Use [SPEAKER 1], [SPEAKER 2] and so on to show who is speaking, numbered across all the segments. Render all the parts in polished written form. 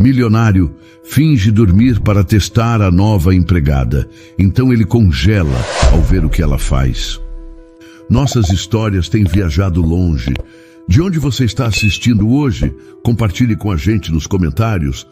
[SPEAKER 1] Milionário finge dormir para testar a nova empregada. Então ele congela ao ver o que ela faz. Nossas histórias têm viajado longe. De onde você está assistindo hoje? Compartilhe com a gente nos comentários.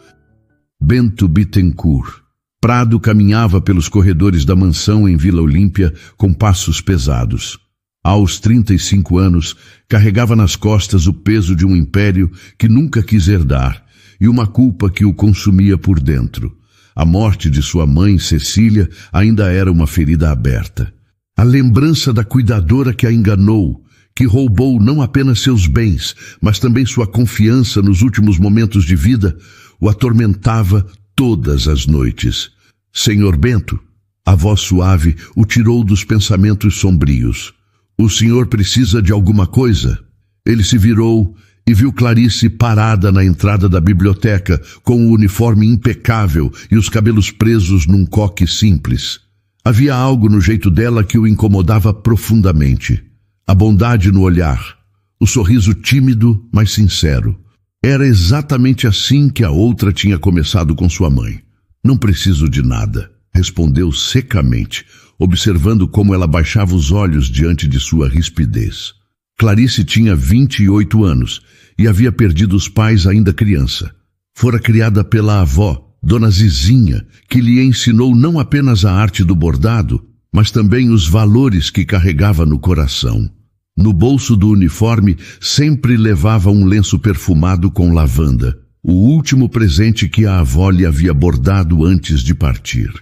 [SPEAKER 1] Bento Bittencourt. Prado caminhava pelos corredores da mansão em Vila Olímpia com passos pesados. Aos 35 anos, carregava nas costas o peso de um império que nunca quis herdar e uma culpa que o consumia por dentro. A morte de sua mãe, Cecília, ainda era uma ferida aberta. A lembrança da cuidadora que a enganou, que roubou não apenas seus bens, mas também sua confiança nos últimos momentos de vida, o atormentava todas as noites. Senhor Bento, a voz suave o tirou dos pensamentos sombrios. O senhor precisa de alguma coisa? Ele se virou e viu Clarice parada na entrada da biblioteca, com o uniforme impecável e os cabelos presos num coque simples. Havia algo no jeito dela que o incomodava profundamente. A bondade no olhar, o sorriso tímido, mas sincero. Era exatamente assim que a outra tinha começado com sua mãe. Não preciso de nada, respondeu secamente, observando como ela baixava os olhos diante de sua rispidez. Clarice tinha 28 anos e havia perdido os pais ainda criança. Fora criada pela avó, Dona Zizinha, que lhe ensinou não apenas a arte do bordado, mas também os valores que carregava no coração. No bolso do uniforme sempre levava um lenço perfumado com lavanda, o último presente que a avó lhe havia bordado antes de partir.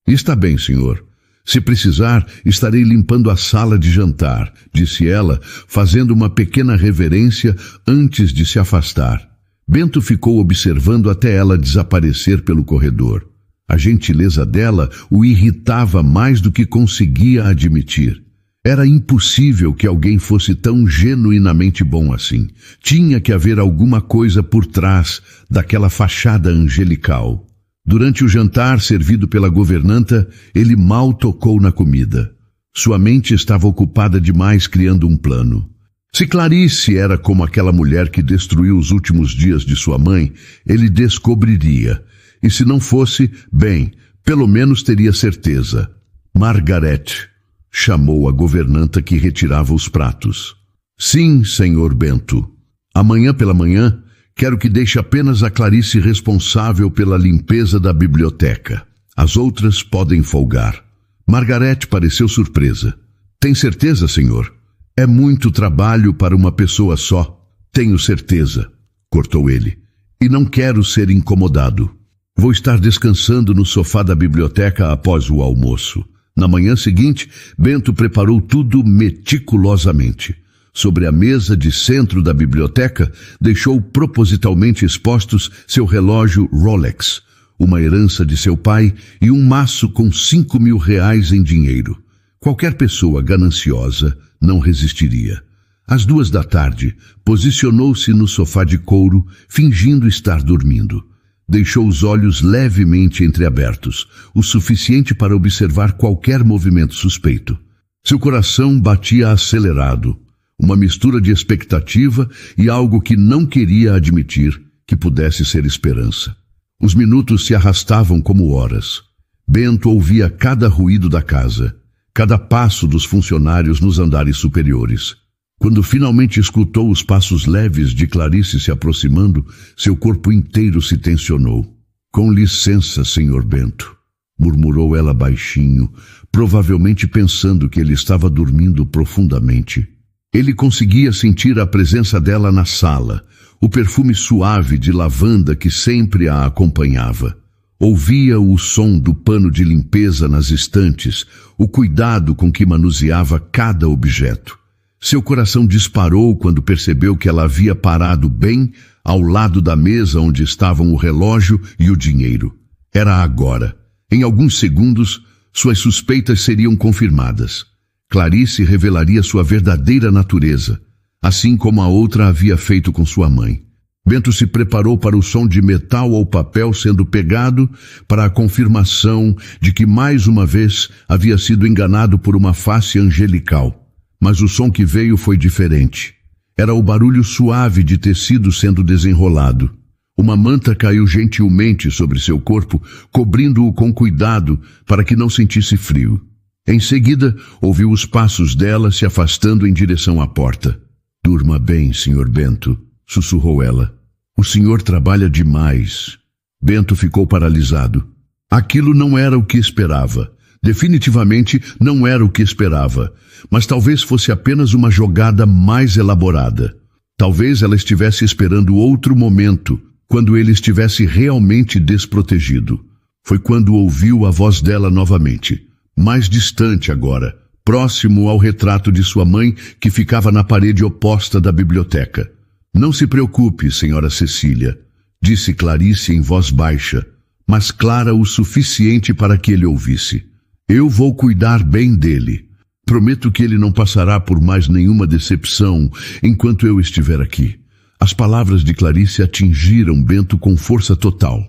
[SPEAKER 1] Está bem, senhor. Se precisar, estarei limpando a sala de jantar, disse ela, fazendo uma pequena reverência antes de se afastar. Bento ficou observando até ela desaparecer pelo corredor. A gentileza dela o irritava mais do que conseguia admitir. Era impossível que alguém fosse tão genuinamente bom assim. Tinha que haver alguma coisa por trás daquela fachada angelical. Durante o jantar servido pela governanta, ele mal tocou na comida. Sua mente estava ocupada demais criando um plano. Se Clarice era como aquela mulher que destruiu os últimos dias de sua mãe, ele descobriria. E se não fosse, bem, pelo menos teria certeza. Margaret, chamou a governanta que retirava os pratos. Sim, senhor Bento. Amanhã pela manhã, quero que deixe apenas a Clarice responsável pela limpeza da biblioteca. As outras podem folgar. Margaret pareceu surpresa. Tem certeza, senhor? É muito trabalho para uma pessoa só. Tenho certeza, cortou ele. E não quero ser incomodado. Vou estar descansando no sofá da biblioteca após o almoço. Na manhã seguinte, Bento preparou tudo meticulosamente. Sobre a mesa de centro da biblioteca, deixou propositalmente expostos seu relógio Rolex, uma herança de seu pai e um maço com 5.000 reais em dinheiro. Qualquer pessoa gananciosa não resistiria. Às 2 da tarde, posicionou-se no sofá de couro, fingindo estar dormindo. Deixou os olhos levemente entreabertos, o suficiente para observar qualquer movimento suspeito. Seu coração batia acelerado, uma mistura de expectativa e algo que não queria admitir que pudesse ser esperança. Os minutos se arrastavam como horas. Bento ouvia cada ruído da casa, cada passo dos funcionários nos andares superiores. Quando finalmente escutou os passos leves de Clarice se aproximando, seu corpo inteiro se tensionou. Com licença, senhor Bento, murmurou ela baixinho, provavelmente pensando que ele estava dormindo profundamente. Ele conseguia sentir a presença dela na sala, o perfume suave de lavanda que sempre a acompanhava. Ouvia o som do pano de limpeza nas estantes, o cuidado com que manuseava cada objeto. Seu coração disparou quando percebeu que ela havia parado bem ao lado da mesa onde estavam o relógio e o dinheiro. Era agora. Em alguns segundos, suas suspeitas seriam confirmadas. Clarice revelaria sua verdadeira natureza, assim como a outra havia feito com sua mãe. Bento se preparou para o som de metal ou papel sendo pegado, para a confirmação de que mais uma vez havia sido enganado por uma face angelical. Mas o som que veio foi diferente. Era o barulho suave de tecido sendo desenrolado. Uma manta caiu gentilmente sobre seu corpo, cobrindo-o com cuidado para que não sentisse frio. Em seguida, ouviu os passos dela se afastando em direção à porta. "Durma bem, Sr. Bento", sussurrou ela. "O senhor trabalha demais." Bento ficou paralisado. Aquilo não era o que esperava. Definitivamente não era o que esperava. Mas talvez fosse apenas uma jogada mais elaborada. Talvez ela estivesse esperando outro momento, quando ele estivesse realmente desprotegido. Foi quando ouviu a voz dela novamente, mais distante agora, próximo ao retrato de sua mãe que ficava na parede oposta da biblioteca. "Não se preocupe, senhora Cecília", disse Clarice em voz baixa, mas clara o suficiente para que ele ouvisse. "Eu vou cuidar bem dele. Prometo que ele não passará por mais nenhuma decepção enquanto eu estiver aqui." As palavras de Clarice atingiram Bento com força total.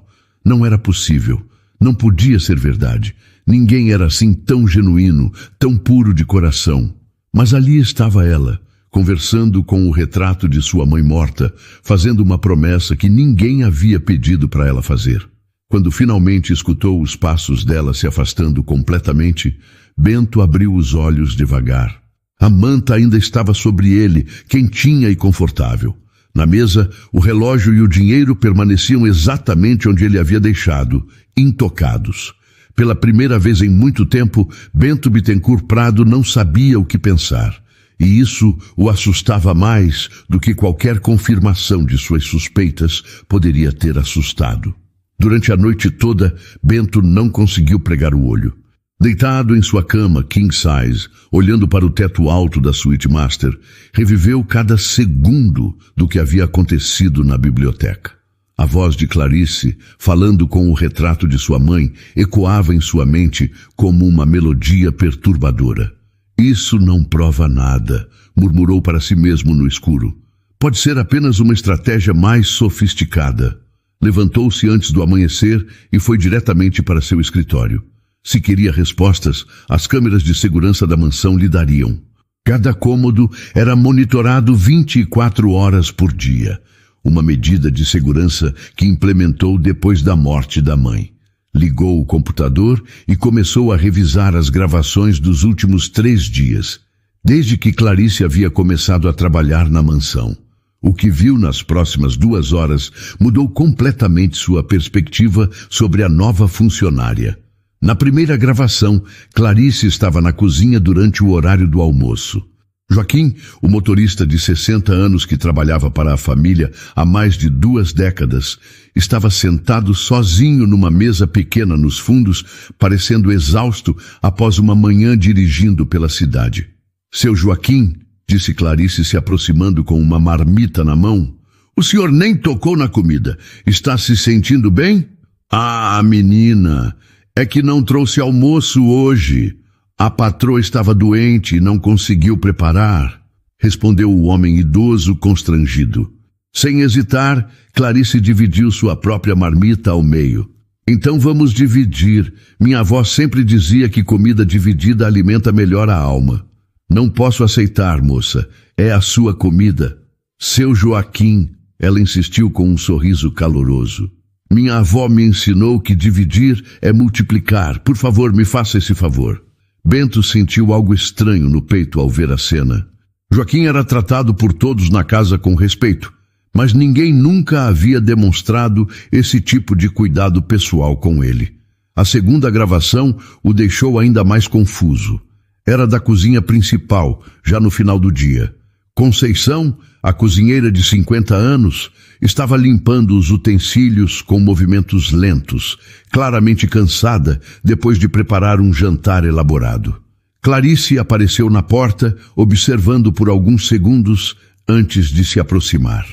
[SPEAKER 1] Não era possível. Não podia ser verdade. Ninguém era assim tão genuíno, tão puro de coração. Mas ali estava ela, conversando com o retrato de sua mãe morta, fazendo uma promessa que ninguém havia pedido para ela fazer. Quando finalmente escutou os passos dela se afastando completamente, Bento abriu os olhos devagar. A manta ainda estava sobre ele, quentinha e confortável. Na mesa, o relógio e o dinheiro permaneciam exatamente onde ele havia deixado, intocados. Pela primeira vez em muito tempo, Bento Bittencourt Prado não sabia o que pensar. E isso o assustava mais do que qualquer confirmação de suas suspeitas poderia ter assustado. Durante a noite toda, Bento não conseguiu pregar o olho. Deitado em sua cama, king size, olhando para o teto alto da suíte master, reviveu cada segundo do que havia acontecido na biblioteca. A voz de Clarice, falando com o retrato de sua mãe, ecoava em sua mente como uma melodia perturbadora. "Isso não prova nada", murmurou para si mesmo no escuro. "Pode ser apenas uma estratégia mais sofisticada." Levantou-se antes do amanhecer e foi diretamente para seu escritório. Se queria respostas, as câmeras de segurança da mansão lhe dariam. Cada cômodo era monitorado 24 horas por dia, uma medida de segurança que implementou depois da morte da mãe. Ligou o computador e começou a revisar as gravações dos últimos 3 dias, desde que Clarice havia começado a trabalhar na mansão. O que viu nas próximas 2 horas mudou completamente sua perspectiva sobre a nova funcionária. Na primeira gravação, Clarice estava na cozinha durante o horário do almoço. Joaquim, o motorista de 60 anos que trabalhava para a família há mais de 2 décadas, estava sentado sozinho numa mesa pequena nos fundos, parecendo exausto após uma manhã dirigindo pela cidade. "Seu Joaquim", disse Clarice se aproximando com uma marmita na mão, "o senhor nem tocou na comida. Está se sentindo bem?" "Ah, menina, é que não trouxe almoço hoje. A patroa estava doente e não conseguiu preparar", respondeu o homem idoso constrangido. Sem hesitar, Clarice dividiu sua própria marmita ao meio. "Então vamos dividir. Minha avó sempre dizia que comida dividida alimenta melhor a alma." "Não posso aceitar, moça. É a sua comida." "Seu Joaquim", ela insistiu com um sorriso caloroso. "Minha avó me ensinou que dividir é multiplicar. Por favor, me faça esse favor." Bento sentiu algo estranho no peito ao ver a cena. Joaquim era tratado por todos na casa com respeito, mas ninguém nunca havia demonstrado esse tipo de cuidado pessoal com ele. A segunda gravação o deixou ainda mais confuso. Era da cozinha principal, já no final do dia. Conceição, a cozinheira de 50 anos, estava limpando os utensílios com movimentos lentos, claramente cansada depois de preparar um jantar elaborado. Clarice apareceu na porta, observando por alguns segundos antes de se aproximar.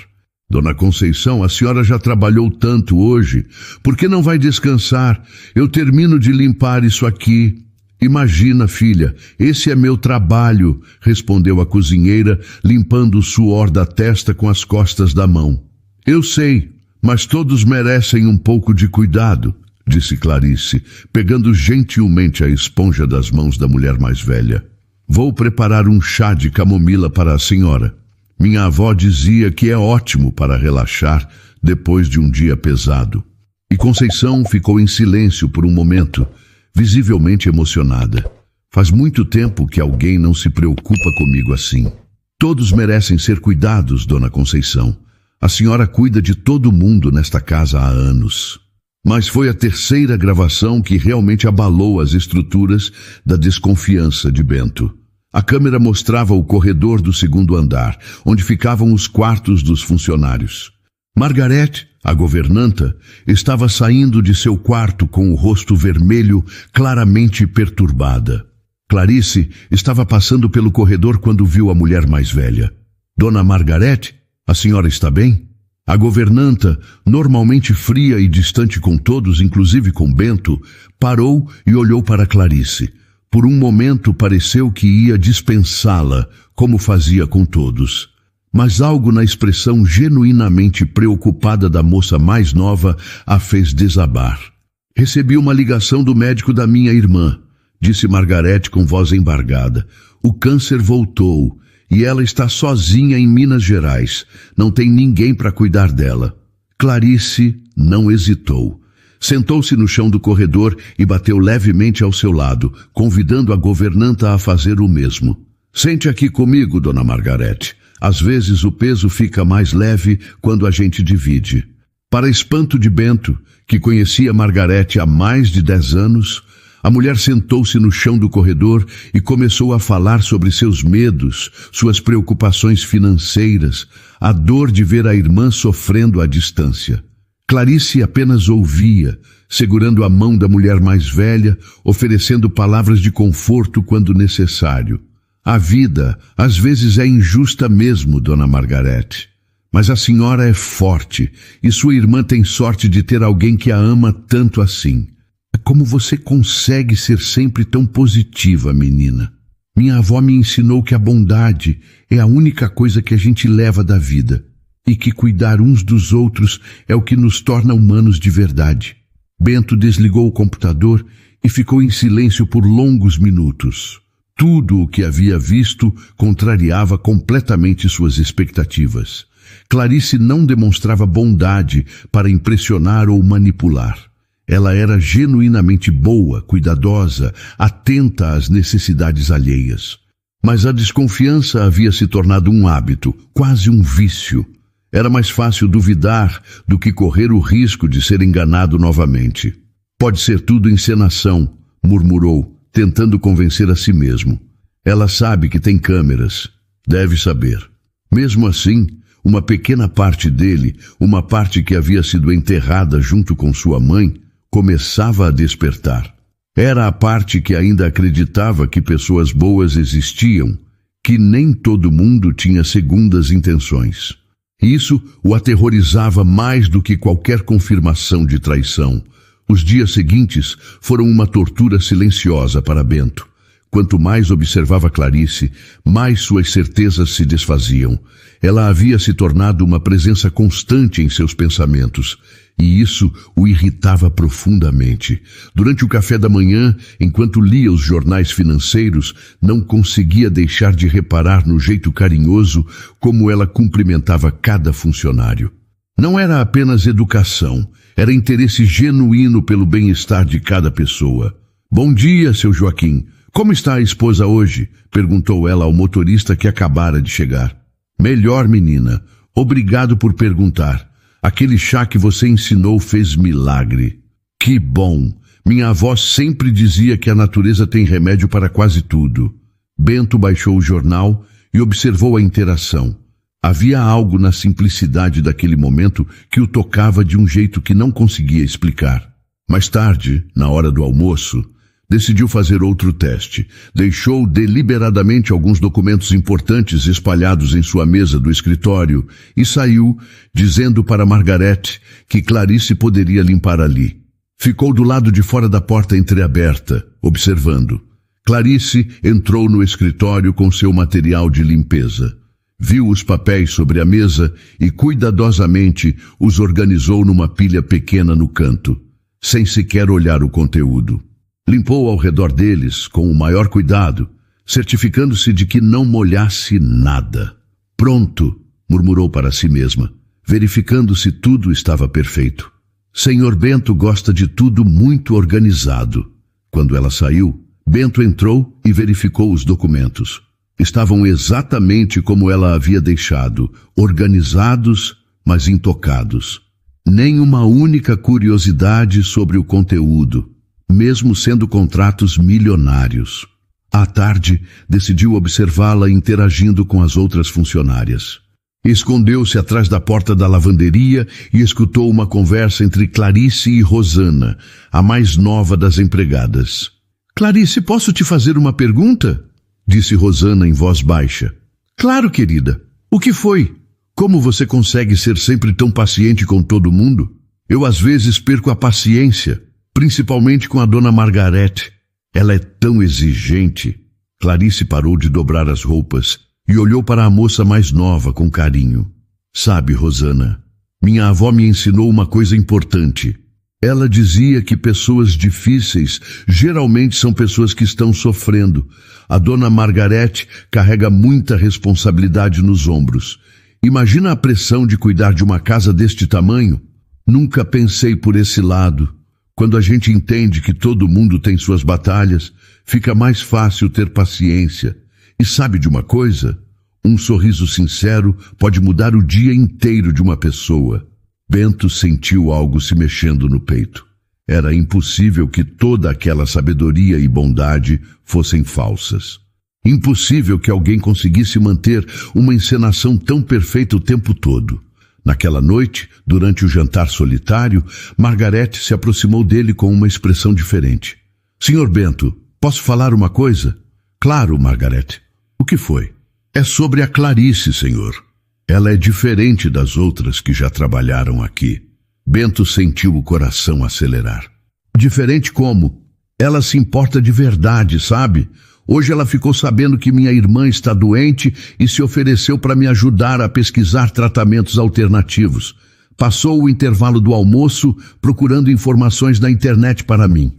[SPEAKER 1] "Dona Conceição, a senhora já trabalhou tanto hoje. Por que não vai descansar? Eu termino de limpar isso aqui." "Imagina, filha, esse é meu trabalho", respondeu a cozinheira, limpando o suor da testa com as costas da mão. "Eu sei, mas todos merecem um pouco de cuidado", disse Clarice, pegando gentilmente a esponja das mãos da mulher mais velha. "Vou preparar um chá de camomila para a senhora." Minha avó dizia que é ótimo para relaxar depois de um dia pesado. E Conceição ficou em silêncio por um momento, visivelmente emocionada. Faz muito tempo que alguém não se preocupa comigo assim. Todos merecem ser cuidados, dona Conceição. A senhora cuida de todo mundo nesta casa há anos. Mas foi a terceira gravação que realmente abalou as estruturas da desconfiança de Bento. A câmera mostrava o corredor do segundo andar, onde ficavam os quartos dos funcionários. Margarete, a governanta, estava saindo de seu quarto com o rosto vermelho, claramente perturbada. Clarice estava passando pelo corredor quando viu a mulher mais velha. Dona Margarete, a senhora está bem? A governanta, normalmente fria e distante com todos, inclusive com Bento, parou e olhou para Clarice. Por um momento pareceu que ia dispensá-la, como fazia com todos. Mas algo na expressão genuinamente preocupada da moça mais nova a fez desabar. Recebi uma ligação do médico da minha irmã, disse Margarete com voz embargada. O câncer voltou e ela está sozinha em Minas Gerais. Não tem ninguém para cuidar dela. Clarice não hesitou. Sentou-se no chão do corredor e bateu levemente ao seu lado, convidando a governanta a fazer o mesmo. Sente aqui comigo, dona Margarete. Às vezes o peso fica mais leve quando a gente divide. Para espanto de Bento, que conhecia Margarete há mais de 10 anos, a mulher sentou-se no chão do corredor e começou a falar sobre seus medos, suas preocupações financeiras, a dor de ver a irmã sofrendo à distância. Clarice apenas ouvia, segurando a mão da mulher mais velha, oferecendo palavras de conforto quando necessário. A vida, às vezes, é injusta mesmo, dona Margarete. Mas a senhora é forte e sua irmã tem sorte de ter alguém que a ama tanto assim. Como você consegue ser sempre tão positiva, menina? Minha avó me ensinou que a bondade é a única coisa que a gente leva da vida e que cuidar uns dos outros é o que nos torna humanos de verdade. Bento desligou o computador e ficou em silêncio por longos minutos. Tudo o que havia visto contrariava completamente suas expectativas. Clarice não demonstrava bondade para impressionar ou manipular. Ela era genuinamente boa, cuidadosa, atenta às necessidades alheias. Mas a desconfiança havia se tornado um hábito, quase um vício. Era mais fácil duvidar do que correr o risco de ser enganado novamente. Pode ser tudo encenação, murmurou, tentando convencer a si mesmo. Ela sabe que tem câmeras. Deve saber. Mesmo assim, uma pequena parte dele, uma parte que havia sido enterrada junto com sua mãe, começava a despertar. Era a parte que ainda acreditava que pessoas boas existiam, que nem todo mundo tinha segundas intenções. Isso o aterrorizava mais do que qualquer confirmação de traição. Os dias seguintes foram uma tortura silenciosa para Bento. Quanto mais observava Clarice, mais suas certezas se desfaziam. Ela havia se tornado uma presença constante em seus pensamentos, e isso o irritava profundamente. Durante o café da manhã, enquanto lia os jornais financeiros, não conseguia deixar de reparar no jeito carinhoso como ela cumprimentava cada funcionário. Não era apenas educação, era interesse genuíno pelo bem-estar de cada pessoa. Bom dia, seu Joaquim. Como está a esposa hoje? Perguntou ela ao motorista que acabara de chegar. Melhor, menina. Obrigado por perguntar. Aquele chá que você ensinou fez milagre. Que bom! Minha avó sempre dizia que a natureza tem remédio para quase tudo. Bento baixou o jornal e observou a interação. Havia algo na simplicidade daquele momento que o tocava de um jeito que não conseguia explicar. Mais tarde, na hora do almoço, decidiu fazer outro teste. Deixou deliberadamente alguns documentos importantes espalhados em sua mesa do escritório e saiu, dizendo para Margarete que Clarice poderia limpar ali. Ficou do lado de fora da porta entreaberta, observando. Clarice entrou no escritório com seu material de limpeza. Viu os papéis sobre a mesa e cuidadosamente os organizou numa pilha pequena no canto, sem sequer olhar o conteúdo. Limpou ao redor deles com o maior cuidado, certificando-se de que não molhasse nada. Pronto, murmurou para si mesma, verificando se tudo estava perfeito. Senhor Bento gosta de tudo muito organizado. Quando ela saiu, Bento entrou e verificou os documentos. Estavam exatamente como ela havia deixado, organizados, mas intocados. Nem uma única curiosidade sobre o conteúdo, mesmo sendo contratos milionários. À tarde, decidiu observá-la interagindo com as outras funcionárias. Escondeu-se atrás da porta da lavanderia e escutou uma conversa entre Clarice e Rosana, a mais nova das empregadas. «Clarice, posso te fazer uma pergunta?» disse Rosana em voz baixa. «Claro, querida. O que foi? Como você consegue ser sempre tão paciente com todo mundo? Eu às vezes perco a paciência, principalmente com a dona Margarete. Ela é tão exigente.» Clarice parou de dobrar as roupas e olhou para a moça mais nova com carinho. «Sabe, Rosana, minha avó me ensinou uma coisa importante. Ela dizia que pessoas difíceis geralmente são pessoas que estão sofrendo. A dona Margarete carrega muita responsabilidade nos ombros. Imagina a pressão de cuidar de uma casa deste tamanho. Nunca pensei por esse lado. Quando a gente entende que todo mundo tem suas batalhas, fica mais fácil ter paciência. E sabe de uma coisa? Um sorriso sincero pode mudar o dia inteiro de uma pessoa.» Bento sentiu algo se mexendo no peito. Era impossível que toda aquela sabedoria e bondade fossem falsas. Impossível que alguém conseguisse manter uma encenação tão perfeita o tempo todo. Naquela noite, durante o jantar solitário, Margarete se aproximou dele com uma expressão diferente. «Senhor Bento, posso falar uma coisa?» «Claro, Margarete. O que foi?» «É sobre a Clarice, senhor. Ela é diferente das outras que já trabalharam aqui.» Bento sentiu o coração acelerar. «Diferente como? Ela se importa de verdade, sabe? Hoje ela ficou sabendo que minha irmã está doente e se ofereceu para me ajudar a pesquisar tratamentos alternativos. Passou o intervalo do almoço procurando informações na internet para mim.»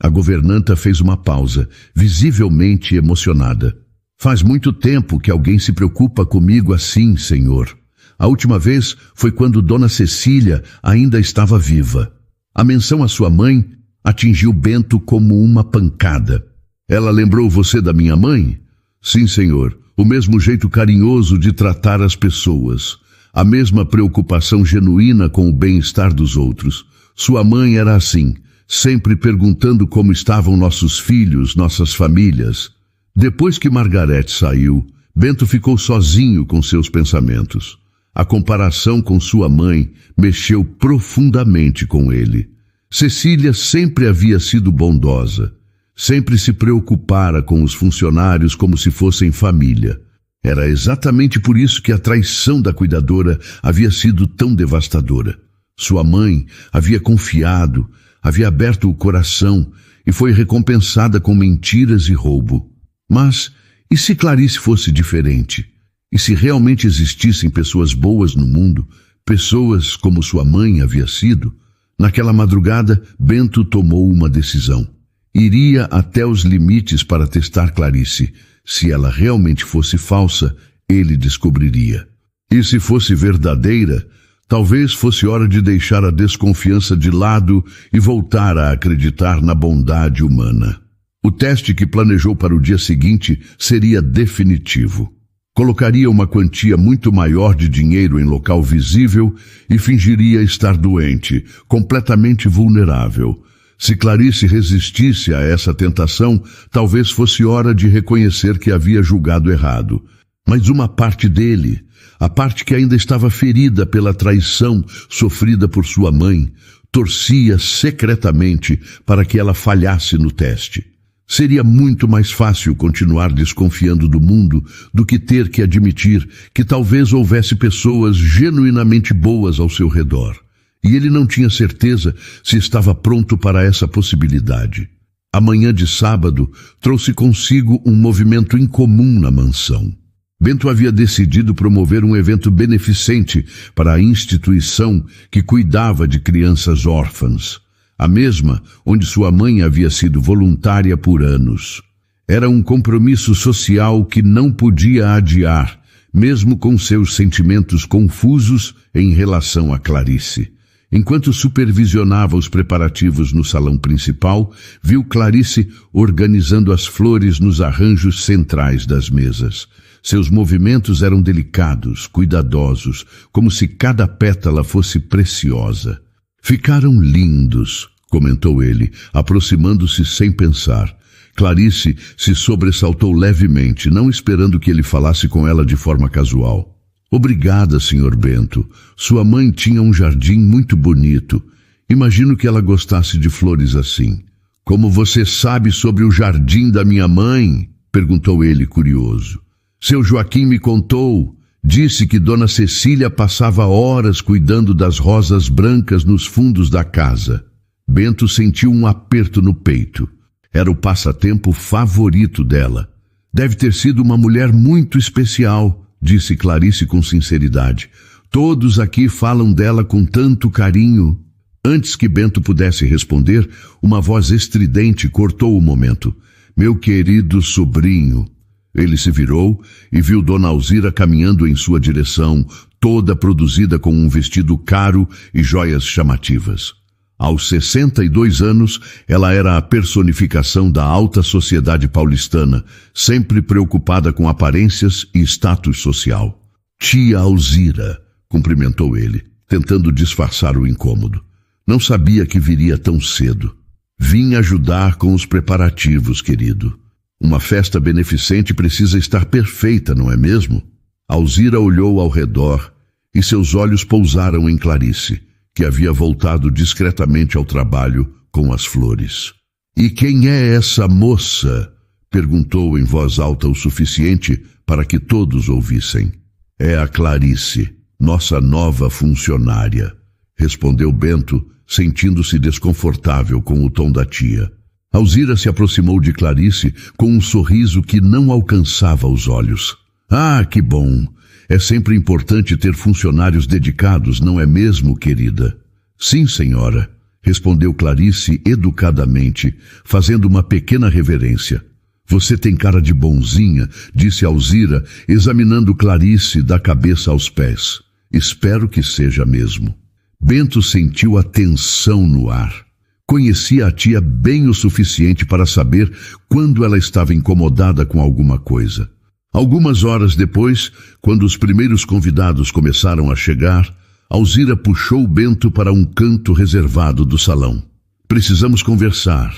[SPEAKER 1] A governanta fez uma pausa, visivelmente emocionada. «Faz muito tempo que alguém se preocupa comigo assim, senhor. A última vez foi quando Dona Cecília ainda estava viva. A menção à sua mãe atingiu Bento como uma pancada. Ela lembrou você da minha mãe? Sim, senhor. O mesmo jeito carinhoso de tratar as pessoas. A mesma preocupação genuína com o bem-estar dos outros. Sua mãe era assim, sempre perguntando como estavam nossos filhos, nossas famílias.» Depois que Margarete saiu, Bento ficou sozinho com seus pensamentos. A comparação com sua mãe mexeu profundamente com ele. Cecília sempre havia sido bondosa. Sempre se preocupara com os funcionários como se fossem família. Era exatamente por isso que a traição da cuidadora havia sido tão devastadora. Sua mãe havia confiado, havia aberto o coração e foi recompensada com mentiras e roubo. Mas, e se Clarice fosse diferente? E se realmente existissem pessoas boas no mundo, pessoas como sua mãe havia sido? Naquela madrugada, Bento tomou uma decisão. Iria até os limites para testar Clarice. Se ela realmente fosse falsa, ele descobriria. E se fosse verdadeira, talvez fosse hora de deixar a desconfiança de lado e voltar a acreditar na bondade humana. O teste que planejou para o dia seguinte seria definitivo. Colocaria uma quantia muito maior de dinheiro em local visível e fingiria estar doente, completamente vulnerável. Se Clarice resistisse a essa tentação, talvez fosse hora de reconhecer que havia julgado errado. Mas uma parte dele, a parte que ainda estava ferida pela traição sofrida por sua mãe, torcia secretamente para que ela falhasse no teste. Seria muito mais fácil continuar desconfiando do mundo do que ter que admitir que talvez houvesse pessoas genuinamente boas ao seu redor. E ele não tinha certeza se estava pronto para essa possibilidade. A manhã de sábado trouxe consigo um movimento incomum na mansão. Bento havia decidido promover um evento beneficente para a instituição que cuidava de crianças órfãs. A mesma onde sua mãe havia sido voluntária por anos. Era um compromisso social que não podia adiar, mesmo com seus sentimentos confusos em relação a Clarice. Enquanto supervisionava os preparativos no salão principal, viu Clarice organizando as flores nos arranjos centrais das mesas. Seus movimentos eram delicados, cuidadosos, como se cada pétala fosse preciosa. Ficaram lindos, comentou ele, aproximando-se sem pensar. Clarice se sobressaltou levemente, não esperando que ele falasse com ela de forma casual. Obrigada, Sr. Bento. Sua mãe tinha um jardim muito bonito. Imagino que ela gostasse de flores assim. Como você sabe sobre o jardim da minha mãe? Perguntou ele, curioso. Seu Joaquim me contou. Disse que Dona Cecília passava horas cuidando das rosas brancas nos fundos da casa. Bento sentiu um aperto no peito. Era o passatempo favorito dela. Deve ter sido uma mulher muito especial, disse Clarice com sinceridade. Todos aqui falam dela com tanto carinho. Antes que Bento pudesse responder, uma voz estridente cortou o momento. Meu querido sobrinho. Ele se virou e viu Dona Alzira caminhando em sua direção, toda produzida com um vestido caro e joias chamativas. Aos 62 anos, ela era a personificação da alta sociedade paulistana, sempre preocupada com aparências e status social. Tia Alzira, cumprimentou ele, tentando disfarçar o incômodo. Não sabia que viria tão cedo. Vim ajudar com os preparativos, querido. Uma festa beneficente precisa estar perfeita, não é mesmo? Alzira olhou ao redor e seus olhos pousaram em Clarice, que havia voltado discretamente ao trabalho com as flores. E quem é essa moça? Perguntou em voz alta o suficiente para que todos ouvissem. É a Clarice, nossa nova funcionária, respondeu Bento, sentindo-se desconfortável com o tom da tia. Alzira se aproximou de Clarice com um sorriso que não alcançava os olhos. Ah, que bom! É sempre importante ter funcionários dedicados, não é mesmo, querida? Sim, senhora, respondeu Clarice educadamente, fazendo uma pequena reverência. Você tem cara de bonzinha, disse Alzira, examinando Clarice da cabeça aos pés. Espero que seja mesmo. Bento sentiu a tensão no ar. Conhecia a tia bem o suficiente para saber quando ela estava incomodada com alguma coisa. Algumas horas depois, quando os primeiros convidados começaram a chegar, Alzira puxou Bento para um canto reservado do salão. Precisamos conversar,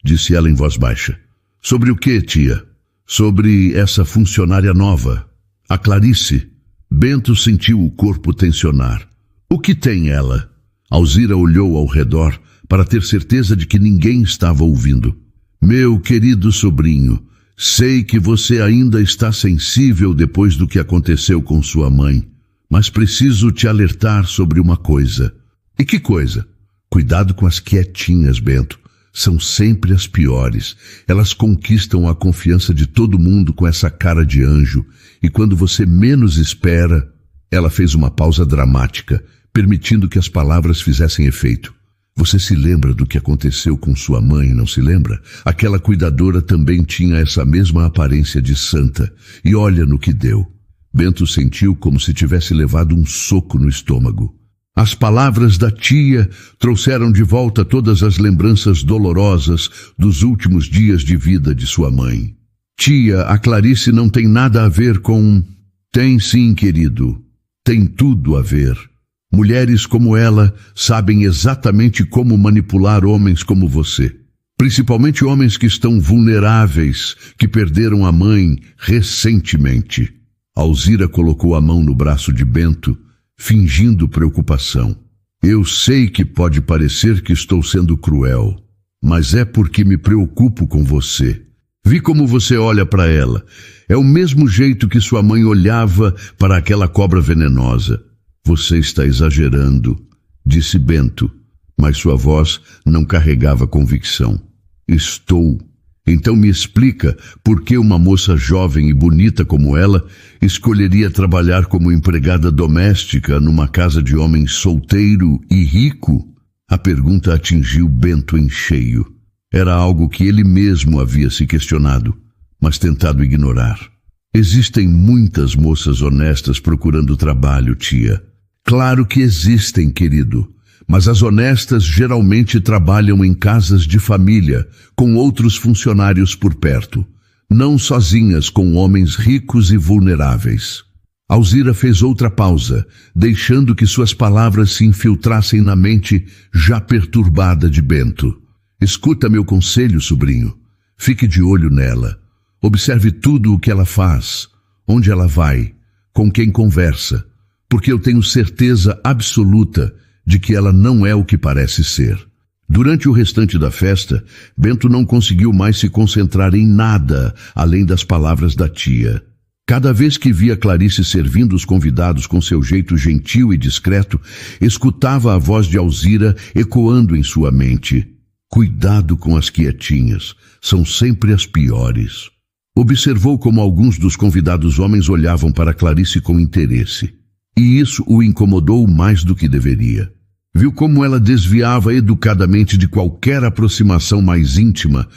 [SPEAKER 1] disse ela em voz baixa. Sobre o que, tia? Sobre essa funcionária nova, a Clarice. Bento sentiu o corpo tensionar. O que tem ela? Alzira olhou ao redor para ter certeza de que ninguém estava ouvindo. Meu querido sobrinho, sei que você ainda está sensível depois do que aconteceu com sua mãe, mas preciso te alertar sobre uma coisa. E que coisa? Cuidado com as quietinhas, Bento. São sempre as piores. Elas conquistam a confiança de todo mundo com essa cara de anjo, e quando você menos espera... Ela fez uma pausa dramática, permitindo que as palavras fizessem efeito. Você se lembra do que aconteceu com sua mãe, não se lembra? Aquela cuidadora também tinha essa mesma aparência de santa, e olha no que deu. Bento sentiu como se tivesse levado um soco no estômago. As palavras da tia trouxeram de volta todas as lembranças dolorosas dos últimos dias de vida de sua mãe. Tia, a Clarice não tem nada a ver com... Tem sim, querido. Tem tudo a ver. Mulheres como ela sabem exatamente como manipular homens como você. Principalmente homens que estão vulneráveis, que perderam a mãe recentemente. Alzira colocou a mão no braço de Bento, fingindo preocupação. Eu sei que pode parecer que estou sendo cruel, mas é porque me preocupo com você. Vi como você olha para ela. É o mesmo jeito que sua mãe olhava para aquela cobra venenosa. Você está exagerando, disse Bento, mas sua voz não carregava convicção. Estou. Então me explica por que uma moça jovem e bonita como ela escolheria trabalhar como empregada doméstica numa casa de homem solteiro e rico? A pergunta atingiu Bento em cheio. Era algo que ele mesmo havia se questionado, mas tentado ignorar. Existem muitas moças honestas procurando trabalho, tia. Claro que existem, querido. Mas as honestas geralmente trabalham em casas de família, com outros funcionários por perto, não sozinhas com homens ricos e vulneráveis. Alzira fez outra pausa, deixando que suas palavras se infiltrassem na mente já perturbada de Bento. Escuta meu conselho, sobrinho. Fique de olho nela. Observe tudo o que ela faz, onde ela vai, com quem conversa, porque eu tenho certeza absoluta de que ela não é o que parece ser. Durante o restante da festa, Bento não conseguiu mais se concentrar em nada além das palavras da tia. Cada vez que via Clarice servindo os convidados com seu jeito gentil e discreto, escutava a voz de Alzira ecoando em sua mente. Cuidado com as quietinhas, são sempre as piores. Observou como alguns dos convidados homens olhavam para Clarice com interesse. E isso o incomodou mais do que deveria. Viu como ela desviava educadamente de qualquer aproximação mais íntima,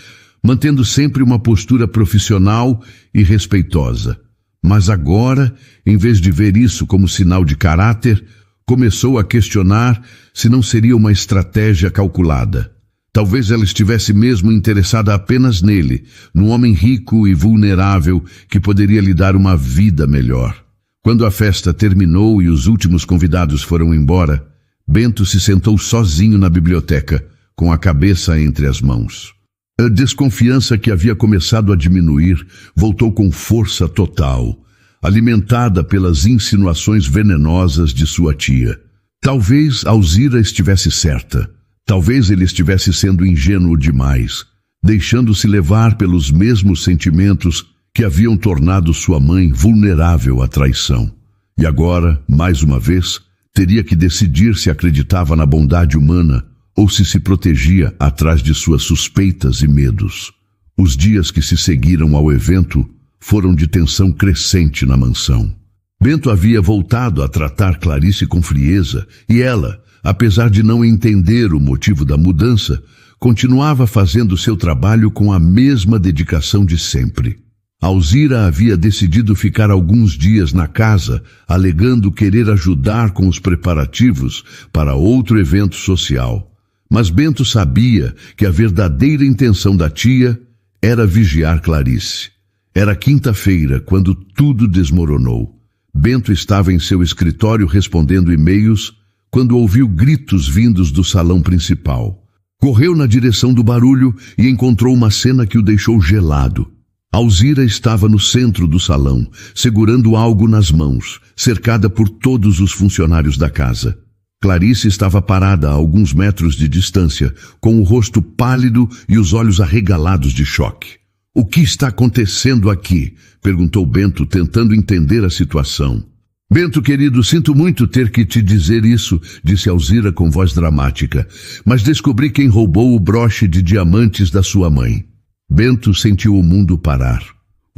[SPEAKER 1] mantendo sempre uma postura profissional e respeitosa. Mas agora, em vez de ver isso como sinal de caráter, começou a questionar se não seria uma estratégia calculada. Talvez ela estivesse mesmo interessada apenas nele, num homem rico e vulnerável que poderia lhe dar uma vida melhor. Quando a festa terminou e os últimos convidados foram embora, Bento se sentou sozinho na biblioteca, com a cabeça entre as mãos. A desconfiança que havia começado a diminuir voltou com força total, alimentada pelas insinuações venenosas de sua tia. Talvez Alzira estivesse certa. Talvez ele estivesse sendo ingênuo demais, deixando-se levar pelos mesmos sentimentos que haviam tornado sua mãe vulnerável à traição. E agora, mais uma vez, teria que decidir se acreditava na bondade humana ou se protegia atrás de suas suspeitas e medos. Os dias que se seguiram ao evento foram de tensão crescente na mansão. Bento havia voltado a tratar Clarice com frieza e ela, apesar de não entender o motivo da mudança, continuava fazendo seu trabalho com a mesma dedicação de sempre. Alzira havia decidido ficar alguns dias na casa, alegando querer ajudar com os preparativos para outro evento social. Mas Bento sabia que a verdadeira intenção da tia era vigiar Clarice. Era quinta-feira, quando tudo desmoronou. Bento estava em seu escritório respondendo e-mails, quando ouviu gritos vindos do salão principal. Correu na direção do barulho e encontrou uma cena que o deixou gelado. Alzira estava no centro do salão, segurando algo nas mãos, cercada por todos os funcionários da casa. Clarice estava parada a alguns metros de distância, com o rosto pálido e os olhos arregalados de choque. — O que está acontecendo aqui? Perguntou Bento, tentando entender a situação. — Bento, querido, sinto muito ter que te dizer isso, disse Alzira com voz dramática, mas descobri quem roubou o broche de diamantes da sua mãe. Bento sentiu o mundo parar.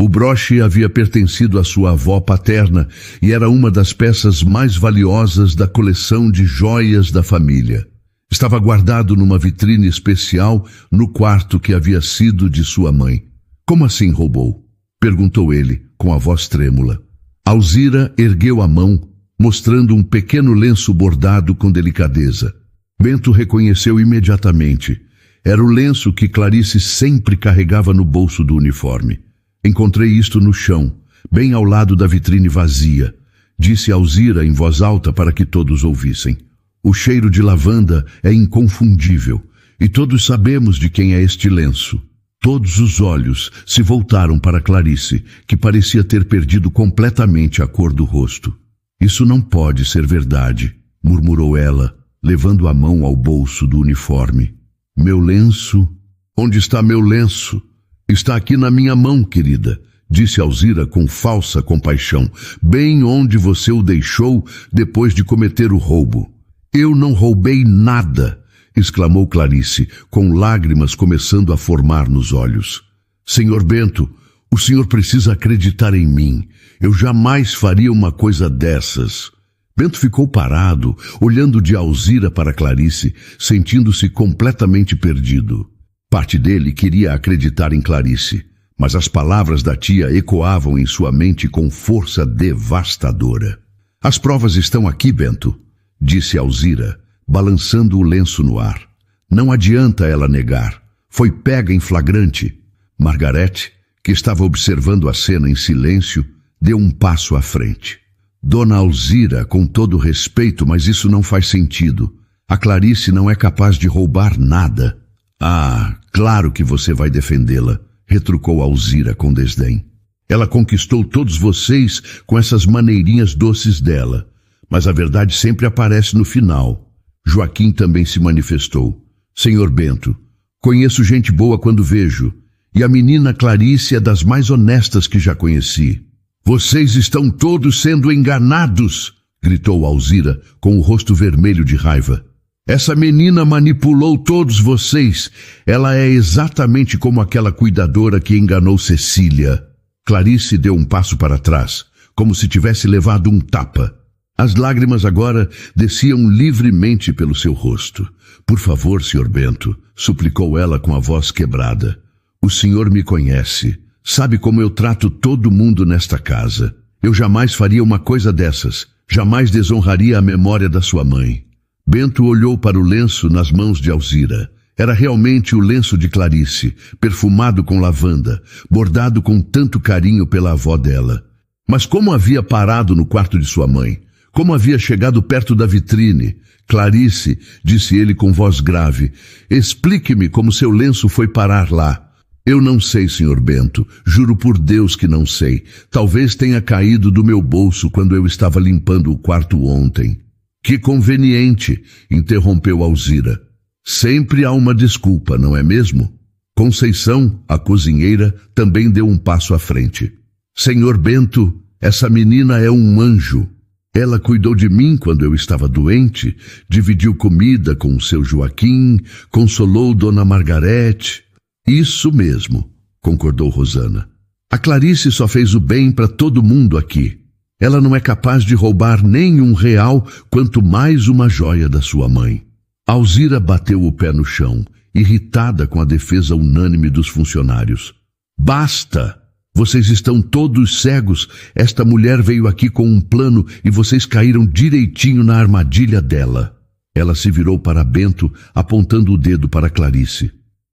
[SPEAKER 1] O broche havia pertencido à sua avó paterna e era uma das peças mais valiosas da coleção de joias da família. Estava guardado numa vitrine especial no quarto que havia sido de sua mãe. — Como assim roubou? Perguntou ele, com a voz trêmula. Alzira ergueu a mão, mostrando um pequeno lenço bordado com delicadeza. Bento reconheceu imediatamente. Era o lenço que Clarice sempre carregava no bolso do uniforme. Encontrei isto no chão, bem ao lado da vitrine vazia, disse Alzira em voz alta para que todos ouvissem. O cheiro de lavanda é inconfundível, e todos sabemos de quem é este lenço. Todos os olhos se voltaram para Clarice, que parecia ter perdido completamente a cor do rosto. Isso não pode ser verdade, murmurou ela, levando a mão ao bolso do uniforme. Meu lenço? Onde está meu lenço? Está aqui na minha mão, querida, disse Alzira com falsa compaixão, bem onde você o deixou depois de cometer o roubo. Eu não roubei nada, exclamou Clarice, com lágrimas começando a formar nos olhos. Senhor Bento, o senhor precisa acreditar em mim. Eu jamais faria uma coisa dessas. Bento ficou parado, olhando de Alzira para Clarice, sentindo-se completamente perdido. Parte dele queria acreditar em Clarice, Mas as palavras da tia ecoavam em sua mente com força devastadora. As provas estão aqui, Bento, disse Alzira, balançando o lenço no ar. Não adianta ela negar. Foi pega em flagrante. Margarete, que estava observando a cena em silêncio, deu um passo à frente. Dona Alzira, com todo respeito, mas isso não faz sentido. A Clarice não é capaz de roubar nada. Ah, claro que você vai defendê-la, retrucou Alzira com desdém. Ela conquistou todos vocês com essas maneirinhas doces dela, mas a verdade sempre aparece no final. Joaquim também se manifestou. Senhor Bento, conheço gente boa quando vejo, e a menina Clarice é das mais honestas que já conheci. Vocês estão todos sendo enganados, gritou Alzira com o rosto vermelho de raiva. Essa menina manipulou todos vocês. Ela é exatamente como aquela cuidadora que enganou Cecília. Clarice deu um passo para trás, como se tivesse levado um tapa. As lágrimas agora desciam livremente pelo seu rosto. Por favor, Sr. Bento, suplicou ela com a voz quebrada. O senhor me conhece. Sabe como eu trato todo mundo nesta casa. Eu jamais faria uma coisa dessas. Jamais desonraria a memória da sua mãe. Bento olhou para o lenço nas mãos de Alzira. Era realmente o lenço de Clarice, perfumado com lavanda, bordado com tanto carinho pela avó dela. Mas como havia parado no quarto de sua mãe? Como havia chegado perto da vitrine? Clarice, disse ele com voz grave, explique-me como seu lenço foi parar lá. Eu não sei, Sr. Bento, juro por Deus que não sei. Talvez tenha caído do meu bolso quando eu estava limpando o quarto ontem. Que conveniente, interrompeu Alzira. Sempre há uma desculpa, não é mesmo? Conceição, a cozinheira, também deu um passo à frente. Senhor Bento, essa menina é um anjo. Ela cuidou de mim quando eu estava doente, dividiu comida com o seu Joaquim, consolou Dona Margarete. Isso mesmo, concordou Rosana. A Clarice só fez o bem para todo mundo aqui. Ela não é capaz de roubar nem R$1, quanto mais uma joia da sua mãe. Alzira bateu o pé no chão, irritada com a defesa unânime dos funcionários. Basta! Vocês estão todos cegos. Esta mulher veio aqui com um plano e vocês caíram direitinho na armadilha dela. Ela se virou para Bento, apontando o dedo para Clarice.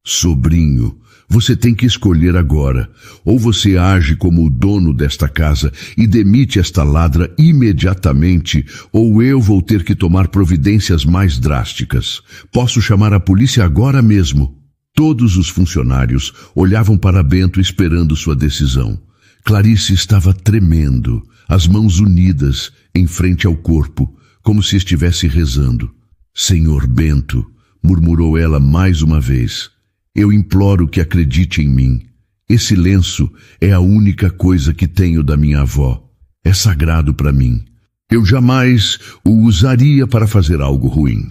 [SPEAKER 1] Sobrinho, você tem que escolher agora. Ou você age como o dono desta casa e demite esta ladra imediatamente, ou eu vou ter que tomar providências mais drásticas. Posso chamar a polícia agora mesmo. Todos os funcionários olhavam para Bento esperando sua decisão. Clarice estava tremendo, as mãos unidas em frente ao corpo, como se estivesse rezando. Senhor Bento, murmurou ela mais uma vez, eu imploro que acredite em mim. Esse lenço é a única coisa que tenho da minha avó. É sagrado para mim. Eu jamais o usaria para fazer algo ruim.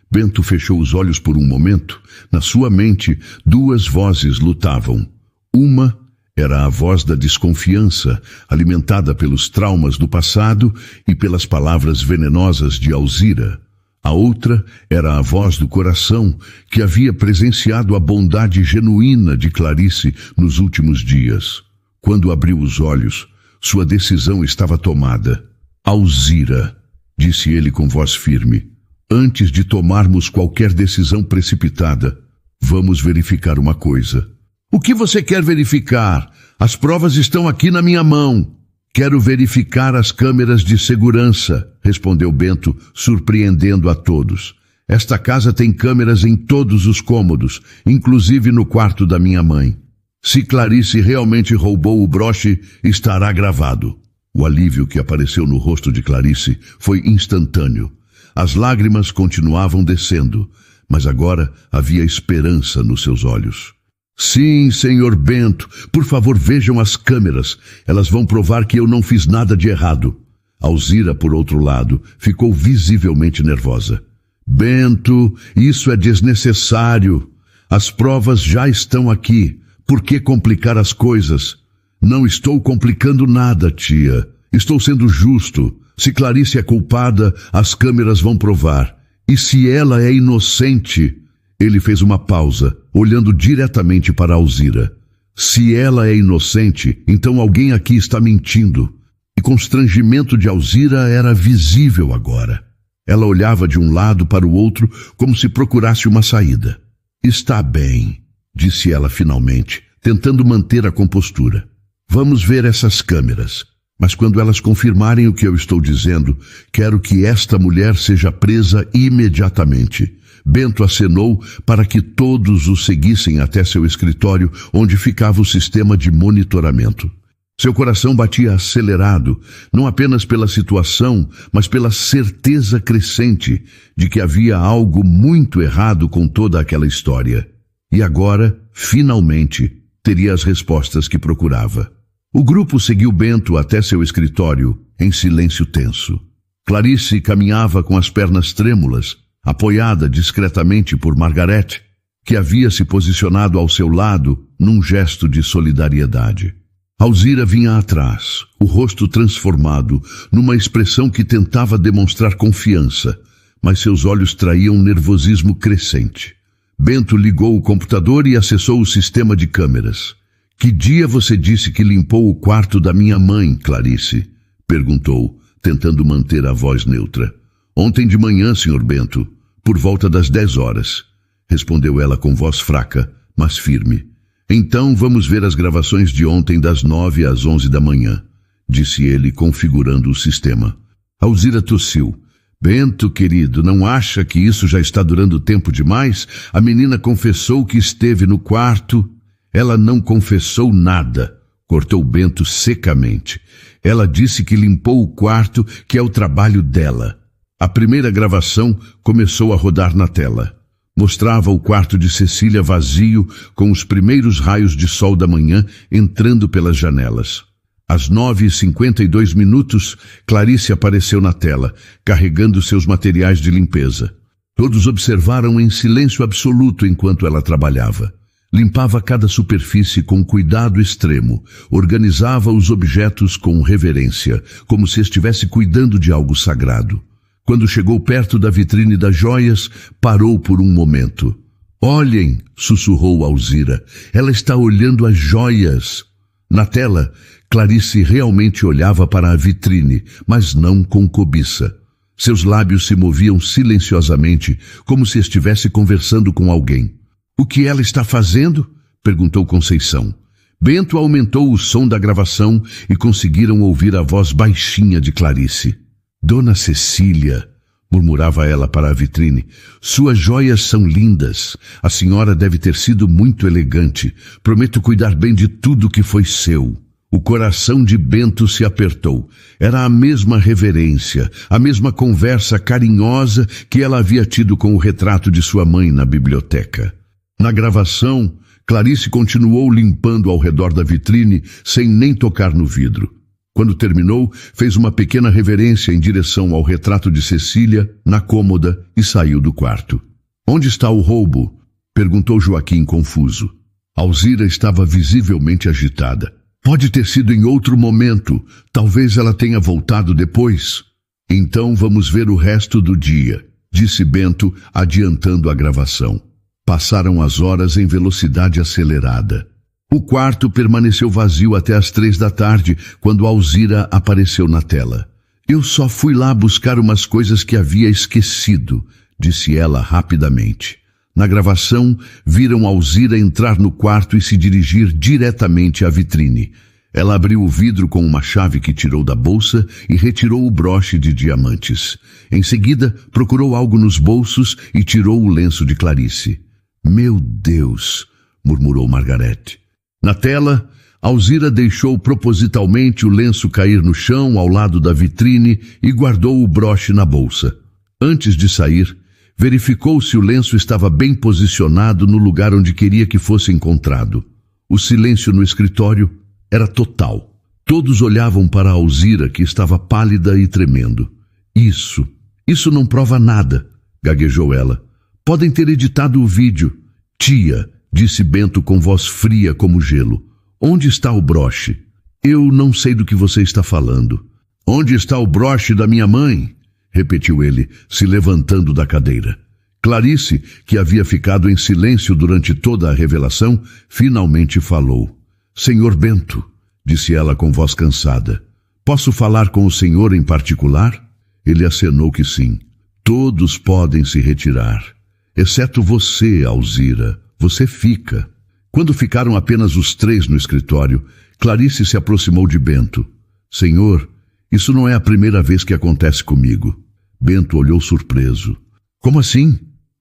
[SPEAKER 1] Bento fechou os olhos por um momento. Na sua mente, duas vozes lutavam. Uma era a voz da desconfiança, alimentada pelos traumas do passado e pelas palavras venenosas de Alzira. A outra era a voz do coração, que havia presenciado a bondade genuína de Clarice nos últimos dias. Quando abriu os olhos, sua decisão estava tomada. Alzira, disse ele com voz firme, antes de tomarmos qualquer decisão precipitada, vamos verificar uma coisa. O que você quer verificar? As provas estão aqui na minha mão. Quero verificar as câmeras de segurança, respondeu Bento, surpreendendo a todos. Esta casa tem câmeras em todos os cômodos, inclusive no quarto da minha mãe. Se Clarice realmente roubou o broche, estará gravado. O alívio que apareceu no rosto de Clarice foi instantâneo. As lágrimas continuavam descendo, mas agora havia esperança nos seus olhos. Sim, senhor Bento, por favor vejam as câmeras. Elas vão provar que eu não fiz nada de errado. Alzira, por outro lado, ficou visivelmente nervosa. Bento, isso é desnecessário. As provas já estão aqui. Por que complicar as coisas? Não estou complicando nada, tia. Estou sendo justo. Se Clarice é culpada, as câmeras vão provar. E se ela é inocente... Ele fez uma pausa, olhando diretamente para Alzira. Se ela é inocente, então alguém aqui está mentindo. E constrangimento de Alzira era visível agora. Ela olhava de um lado para o outro como se procurasse uma saída. Está bem, disse ela finalmente, tentando manter a compostura. Vamos ver essas câmeras. Mas quando elas confirmarem o que eu estou dizendo, quero que esta mulher seja presa imediatamente. Bento acenou para que todos o seguissem até seu escritório, onde ficava o sistema de monitoramento. Seu coração batia acelerado, não apenas pela situação, mas pela certeza crescente de que havia algo muito errado com toda aquela história. E agora, finalmente, teria as respostas que procurava. O grupo seguiu Bento até seu escritório, em silêncio tenso. Clarice caminhava com as pernas trêmulas, apoiada discretamente por Margarete, que havia se posicionado ao seu lado num gesto de solidariedade. Alzira vinha atrás, o rosto transformado, numa expressão que tentava demonstrar confiança, mas seus olhos traíam um nervosismo crescente. Bento ligou o computador e acessou o sistema de câmeras. Que dia você disse que limpou o quarto da minha mãe, Clarice? Perguntou, tentando manter a voz neutra. Ontem de manhã, Sr. Bento, por volta das 10 horas, respondeu ela com voz fraca, mas firme. Então vamos ver as gravações de ontem das 9 às 11 da manhã, disse ele, configurando o sistema. Alzira tossiu. Bento, querido, não acha que isso já está durando tempo demais? A menina confessou que esteve no quarto. Ela não confessou nada, cortou Bento secamente. Ela disse que limpou o quarto, que é o trabalho dela. A primeira gravação começou a rodar na tela. Mostrava o quarto de Cecília vazio, com os primeiros raios de sol da manhã entrando pelas janelas. Às 9h52, Clarice apareceu na tela, carregando seus materiais de limpeza. Todos observaram em silêncio absoluto enquanto ela trabalhava. Limpava cada superfície com cuidado extremo, organizava os objetos com reverência, como se estivesse cuidando de algo sagrado. Quando chegou perto da vitrine das joias, parou por um momento. Olhem, sussurrou Alzira, ela está olhando as joias. Na tela, Clarice realmente olhava para a vitrine, mas não com cobiça. Seus lábios se moviam silenciosamente, como se estivesse conversando com alguém. O que ela está fazendo? Perguntou Conceição. Bento aumentou o som da gravação e conseguiram ouvir a voz baixinha de Clarice. Dona Cecília, murmurava ela para a vitrine, suas joias são lindas. A senhora deve ter sido muito elegante. Prometo cuidar bem de tudo que foi seu. O coração de Bento se apertou. Era a mesma reverência, a mesma conversa carinhosa que ela havia tido com o retrato de sua mãe na biblioteca. Na gravação, Clarice continuou limpando ao redor da vitrine sem nem tocar no vidro. Quando terminou, fez uma pequena reverência em direção ao retrato de Cecília na cômoda e saiu do quarto. Onde está o roubo? Perguntou Joaquim confuso. Alzira estava visivelmente agitada. Pode ter sido em outro momento. Talvez ela tenha voltado depois. Então vamos ver o resto do dia, disse Bento, adiantando a gravação. Passaram as horas em velocidade acelerada. O quarto permaneceu vazio até às 3 da tarde, quando Alzira apareceu na tela. Eu só fui lá buscar umas coisas que havia esquecido, disse ela rapidamente. Na gravação, viram Alzira entrar no quarto e se dirigir diretamente à vitrine. Ela abriu o vidro com uma chave que tirou da bolsa e retirou o broche de diamantes. Em seguida, procurou algo nos bolsos e tirou o lenço de Clarice. Meu Deus, murmurou Margarete. Na tela, Alzira deixou propositalmente o lenço cair no chão ao lado da vitrine e guardou o broche na bolsa. Antes de sair, verificou se o lenço estava bem posicionado no lugar onde queria que fosse encontrado. O silêncio no escritório era total. Todos olhavam para Alzira, que estava pálida e tremendo. Isso não prova nada, gaguejou ela. Podem ter editado o vídeo. Tia, disse Bento com voz fria como gelo. Onde está o broche? Eu não sei do que você está falando. Onde está o broche da minha mãe? Repetiu ele, se levantando da cadeira. Clarice, que havia ficado em silêncio durante toda a revelação, finalmente falou. Senhor Bento, disse ela com voz cansada, posso falar com o senhor em particular? Ele acenou que sim. Todos podem se retirar, exceto você, Alzira. Você fica. Quando ficaram apenas os três no escritório, Clarice se aproximou de Bento. Senhor, isso não é a primeira vez que acontece comigo. Bento olhou surpreso. Como assim?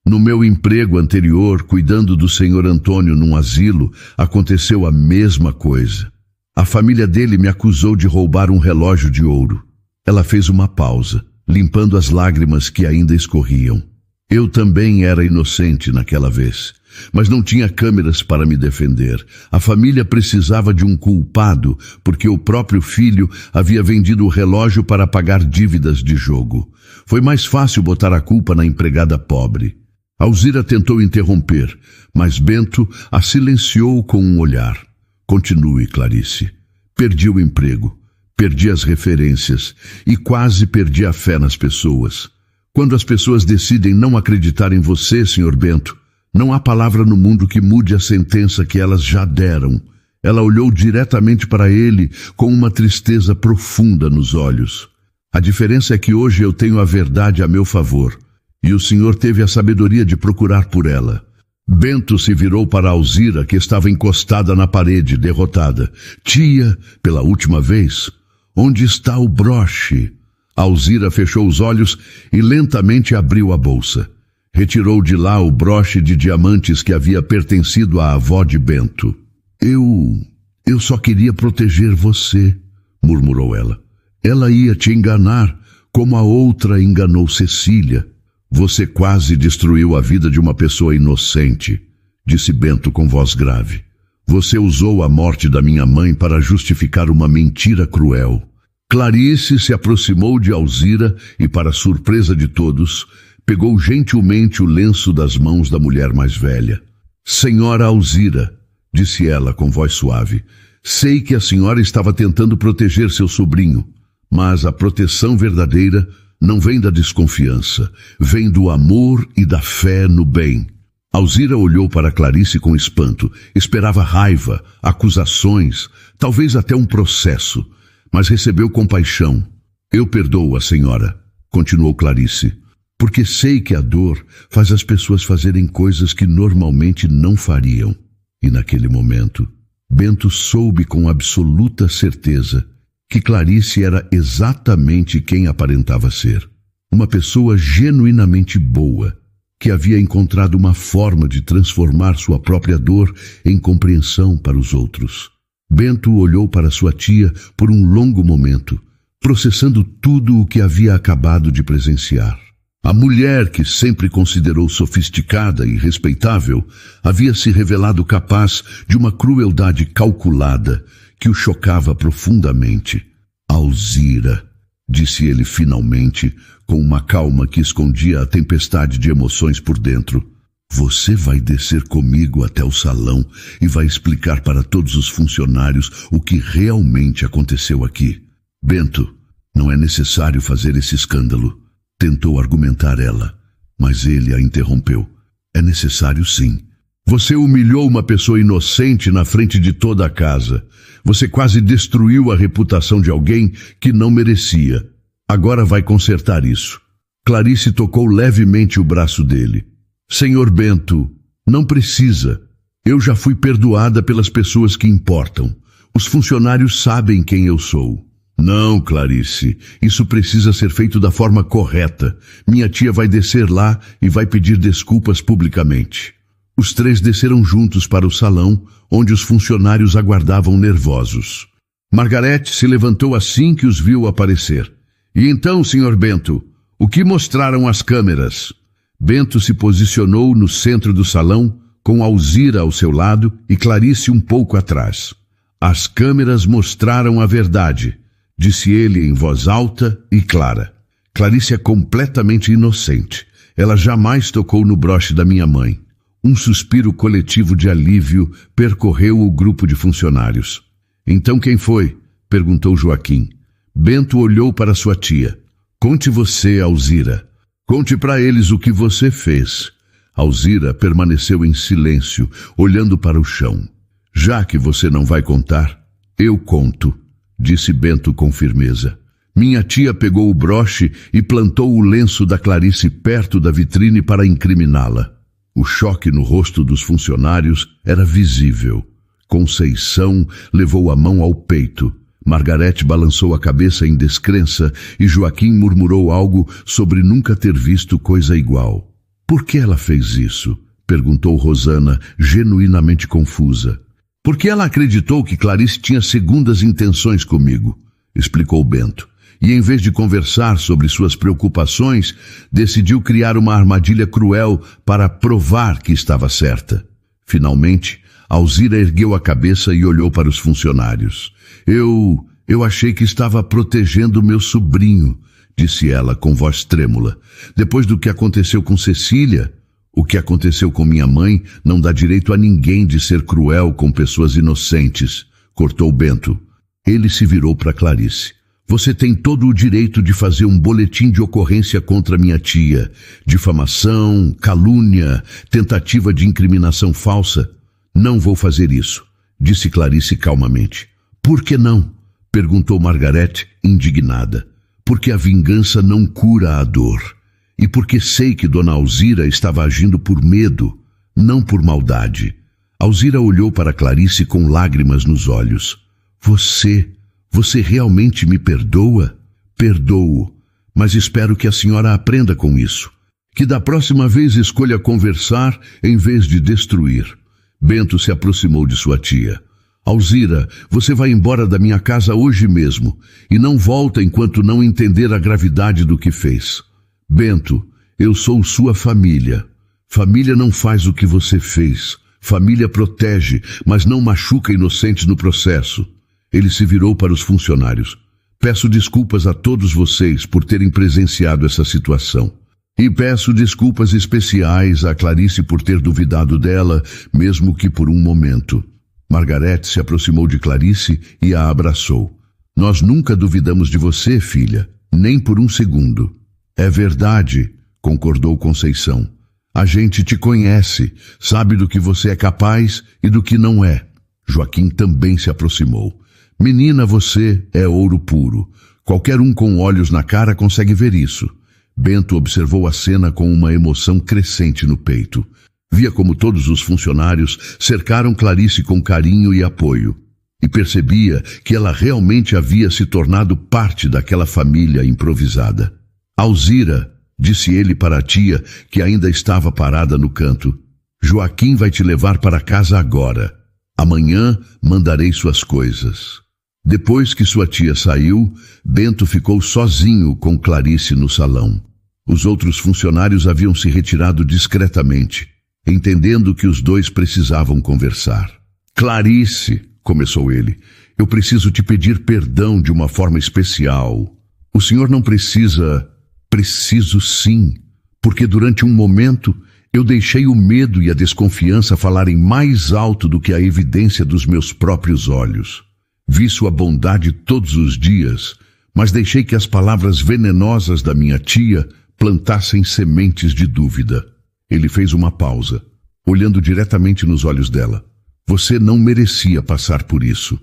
[SPEAKER 1] No meu emprego anterior, cuidando do senhor Antônio num asilo, aconteceu a mesma coisa. A família dele me acusou de roubar um relógio de ouro. Ela fez uma pausa, limpando as lágrimas que ainda escorriam. Eu também era inocente naquela vez, mas não tinha câmeras para me defender. A família precisava de um culpado, porque o próprio filho havia vendido o relógio para pagar dívidas de jogo. Foi mais fácil botar a culpa na empregada pobre. Alzira tentou interromper, mas Bento a silenciou com um olhar. Continue, Clarice. Perdi o emprego, perdi as referências e quase perdi a fé nas pessoas. Quando as pessoas decidem não acreditar em você, Sr. Bento, não há palavra no mundo que mude a sentença que elas já deram. Ela olhou diretamente para ele com uma tristeza profunda nos olhos. A diferença é que hoje eu tenho a verdade a meu favor. E o senhor teve a sabedoria de procurar por ela. Bento se virou para Alzira, que estava encostada na parede, derrotada. Tia, pela última vez, onde está o broche? Alzira fechou os olhos e lentamente abriu a bolsa. Retirou de lá o broche de diamantes que havia pertencido à avó de Bento. Eu só queria proteger você, murmurou ela. Ela ia te enganar, como a outra enganou Cecília. Você quase destruiu a vida de uma pessoa inocente, disse Bento com voz grave. Você usou a morte da minha mãe para justificar uma mentira cruel. Clarice se aproximou de Alzira e, para surpresa de todos, pegou gentilmente o lenço das mãos da mulher mais velha. Senhora Alzira, disse ela com voz suave, sei que a senhora estava tentando proteger seu sobrinho, mas a proteção verdadeira não vem da desconfiança, vem do amor e da fé no bem. Alzira olhou para Clarice com espanto, esperava raiva, acusações, talvez até um processo, mas recebeu compaixão. Eu perdoo a senhora, continuou Clarice, porque sei que a dor faz as pessoas fazerem coisas que normalmente não fariam. E naquele momento, Bento soube com absoluta certeza que Clarice era exatamente quem aparentava ser. Uma pessoa genuinamente boa, que havia encontrado uma forma de transformar sua própria dor em compreensão para os outros. Bento olhou para sua tia por um longo momento, processando tudo o que havia acabado de presenciar. A mulher, que sempre considerou sofisticada e respeitável, havia se revelado capaz de uma crueldade calculada que o chocava profundamente. Alzira, disse ele finalmente, com uma calma que escondia a tempestade de emoções por dentro. Você vai descer comigo até o salão e vai explicar para todos os funcionários o que realmente aconteceu aqui. Bento, não é necessário fazer esse escândalo, tentou argumentar ela, mas ele a interrompeu. É necessário sim. Você humilhou uma pessoa inocente na frente de toda a casa. Você quase destruiu a reputação de alguém que não merecia. Agora vai consertar isso. Clarice tocou levemente o braço dele. Senhor Bento, não precisa. Eu já fui perdoada pelas pessoas que importam. Os funcionários sabem quem eu sou. Não, Clarice, isso precisa ser feito da forma correta. Minha tia vai descer lá e vai pedir desculpas publicamente. Os três desceram juntos para o salão, onde os funcionários aguardavam nervosos. Margarete se levantou assim que os viu aparecer. E então, Sr. Bento, o que mostraram as câmeras? Bento se posicionou no centro do salão, com Alzira ao seu lado e Clarice um pouco atrás. As câmeras mostraram a verdade, disse ele em voz alta e clara. Clarice é completamente inocente. Ela jamais tocou no broche da minha mãe. Um suspiro coletivo de alívio percorreu o grupo de funcionários. Então quem foi? Perguntou Joaquim. Bento olhou para sua tia. Conte você, Alzira. Conte para eles o que você fez. Alzira permaneceu em silêncio, olhando para o chão. Já que você não vai contar, eu conto, disse Bento com firmeza. Minha tia pegou o broche e plantou o lenço da Clarice perto da vitrine para incriminá-la. O choque no rosto dos funcionários era visível. Conceição levou a mão ao peito. Margarete balançou a cabeça em descrença e Joaquim murmurou algo sobre nunca ter visto coisa igual. Por que ela fez isso? Perguntou Rosana, genuinamente confusa. Porque ela acreditou que Clarice tinha segundas intenções comigo, explicou Bento. E em vez de conversar sobre suas preocupações, decidiu criar uma armadilha cruel para provar que estava certa. Finalmente, Alzira ergueu a cabeça e olhou para os funcionários. Eu achei que estava protegendo meu sobrinho, disse ela com voz trêmula. Depois do que aconteceu com Cecília, o que aconteceu com minha mãe não dá direito a ninguém de ser cruel com pessoas inocentes, cortou Bento. Ele se virou para Clarice. Você tem todo o direito de fazer um boletim de ocorrência contra minha tia. Difamação, calúnia, tentativa de incriminação falsa. Não vou fazer isso, disse Clarice calmamente. Por que não? Perguntou Margarete, indignada. Porque a vingança não cura a dor. E porque sei que Dona Alzira estava agindo por medo, não por maldade. Alzira olhou para Clarice com lágrimas nos olhos. Você realmente me perdoa? Perdoo, mas espero que a senhora aprenda com isso. Que da próxima vez escolha conversar em vez de destruir. Bento se aproximou de sua tia. Alzira, você vai embora da minha casa hoje mesmo e não volta enquanto não entender a gravidade do que fez. Bento, eu sou sua família. Família não faz o que você fez. Família protege, mas não machuca inocentes no processo. Ele se virou para os funcionários. Peço desculpas a todos vocês por terem presenciado essa situação. E peço desculpas especiais a Clarice por ter duvidado dela, mesmo que por um momento. Margarete se aproximou de Clarice e a abraçou. Nós nunca duvidamos de você, filha, nem por um segundo. É verdade, concordou Conceição. A gente te conhece, sabe do que você é capaz e do que não é. Joaquim também se aproximou. Menina, você é ouro puro. Qualquer um com olhos na cara consegue ver isso. Bento observou a cena com uma emoção crescente no peito. Via como todos os funcionários cercaram Clarice com carinho e apoio. E percebia que ela realmente havia se tornado parte daquela família improvisada. Alzira, disse ele para a tia, que ainda estava parada no canto. Joaquim vai te levar para casa agora. Amanhã mandarei suas coisas. Depois que sua tia saiu, Bento ficou sozinho com Clarice no salão. Os outros funcionários haviam se retirado discretamente, entendendo que os dois precisavam conversar. Clarice, começou ele, eu preciso te pedir perdão de uma forma especial. O senhor não precisa... Preciso sim, porque durante um momento eu deixei o medo e a desconfiança falarem mais alto do que a evidência dos meus próprios olhos. Vi sua bondade todos os dias, mas deixei que as palavras venenosas da minha tia plantassem sementes de dúvida. Ele fez uma pausa, olhando diretamente nos olhos dela. Você não merecia passar por isso.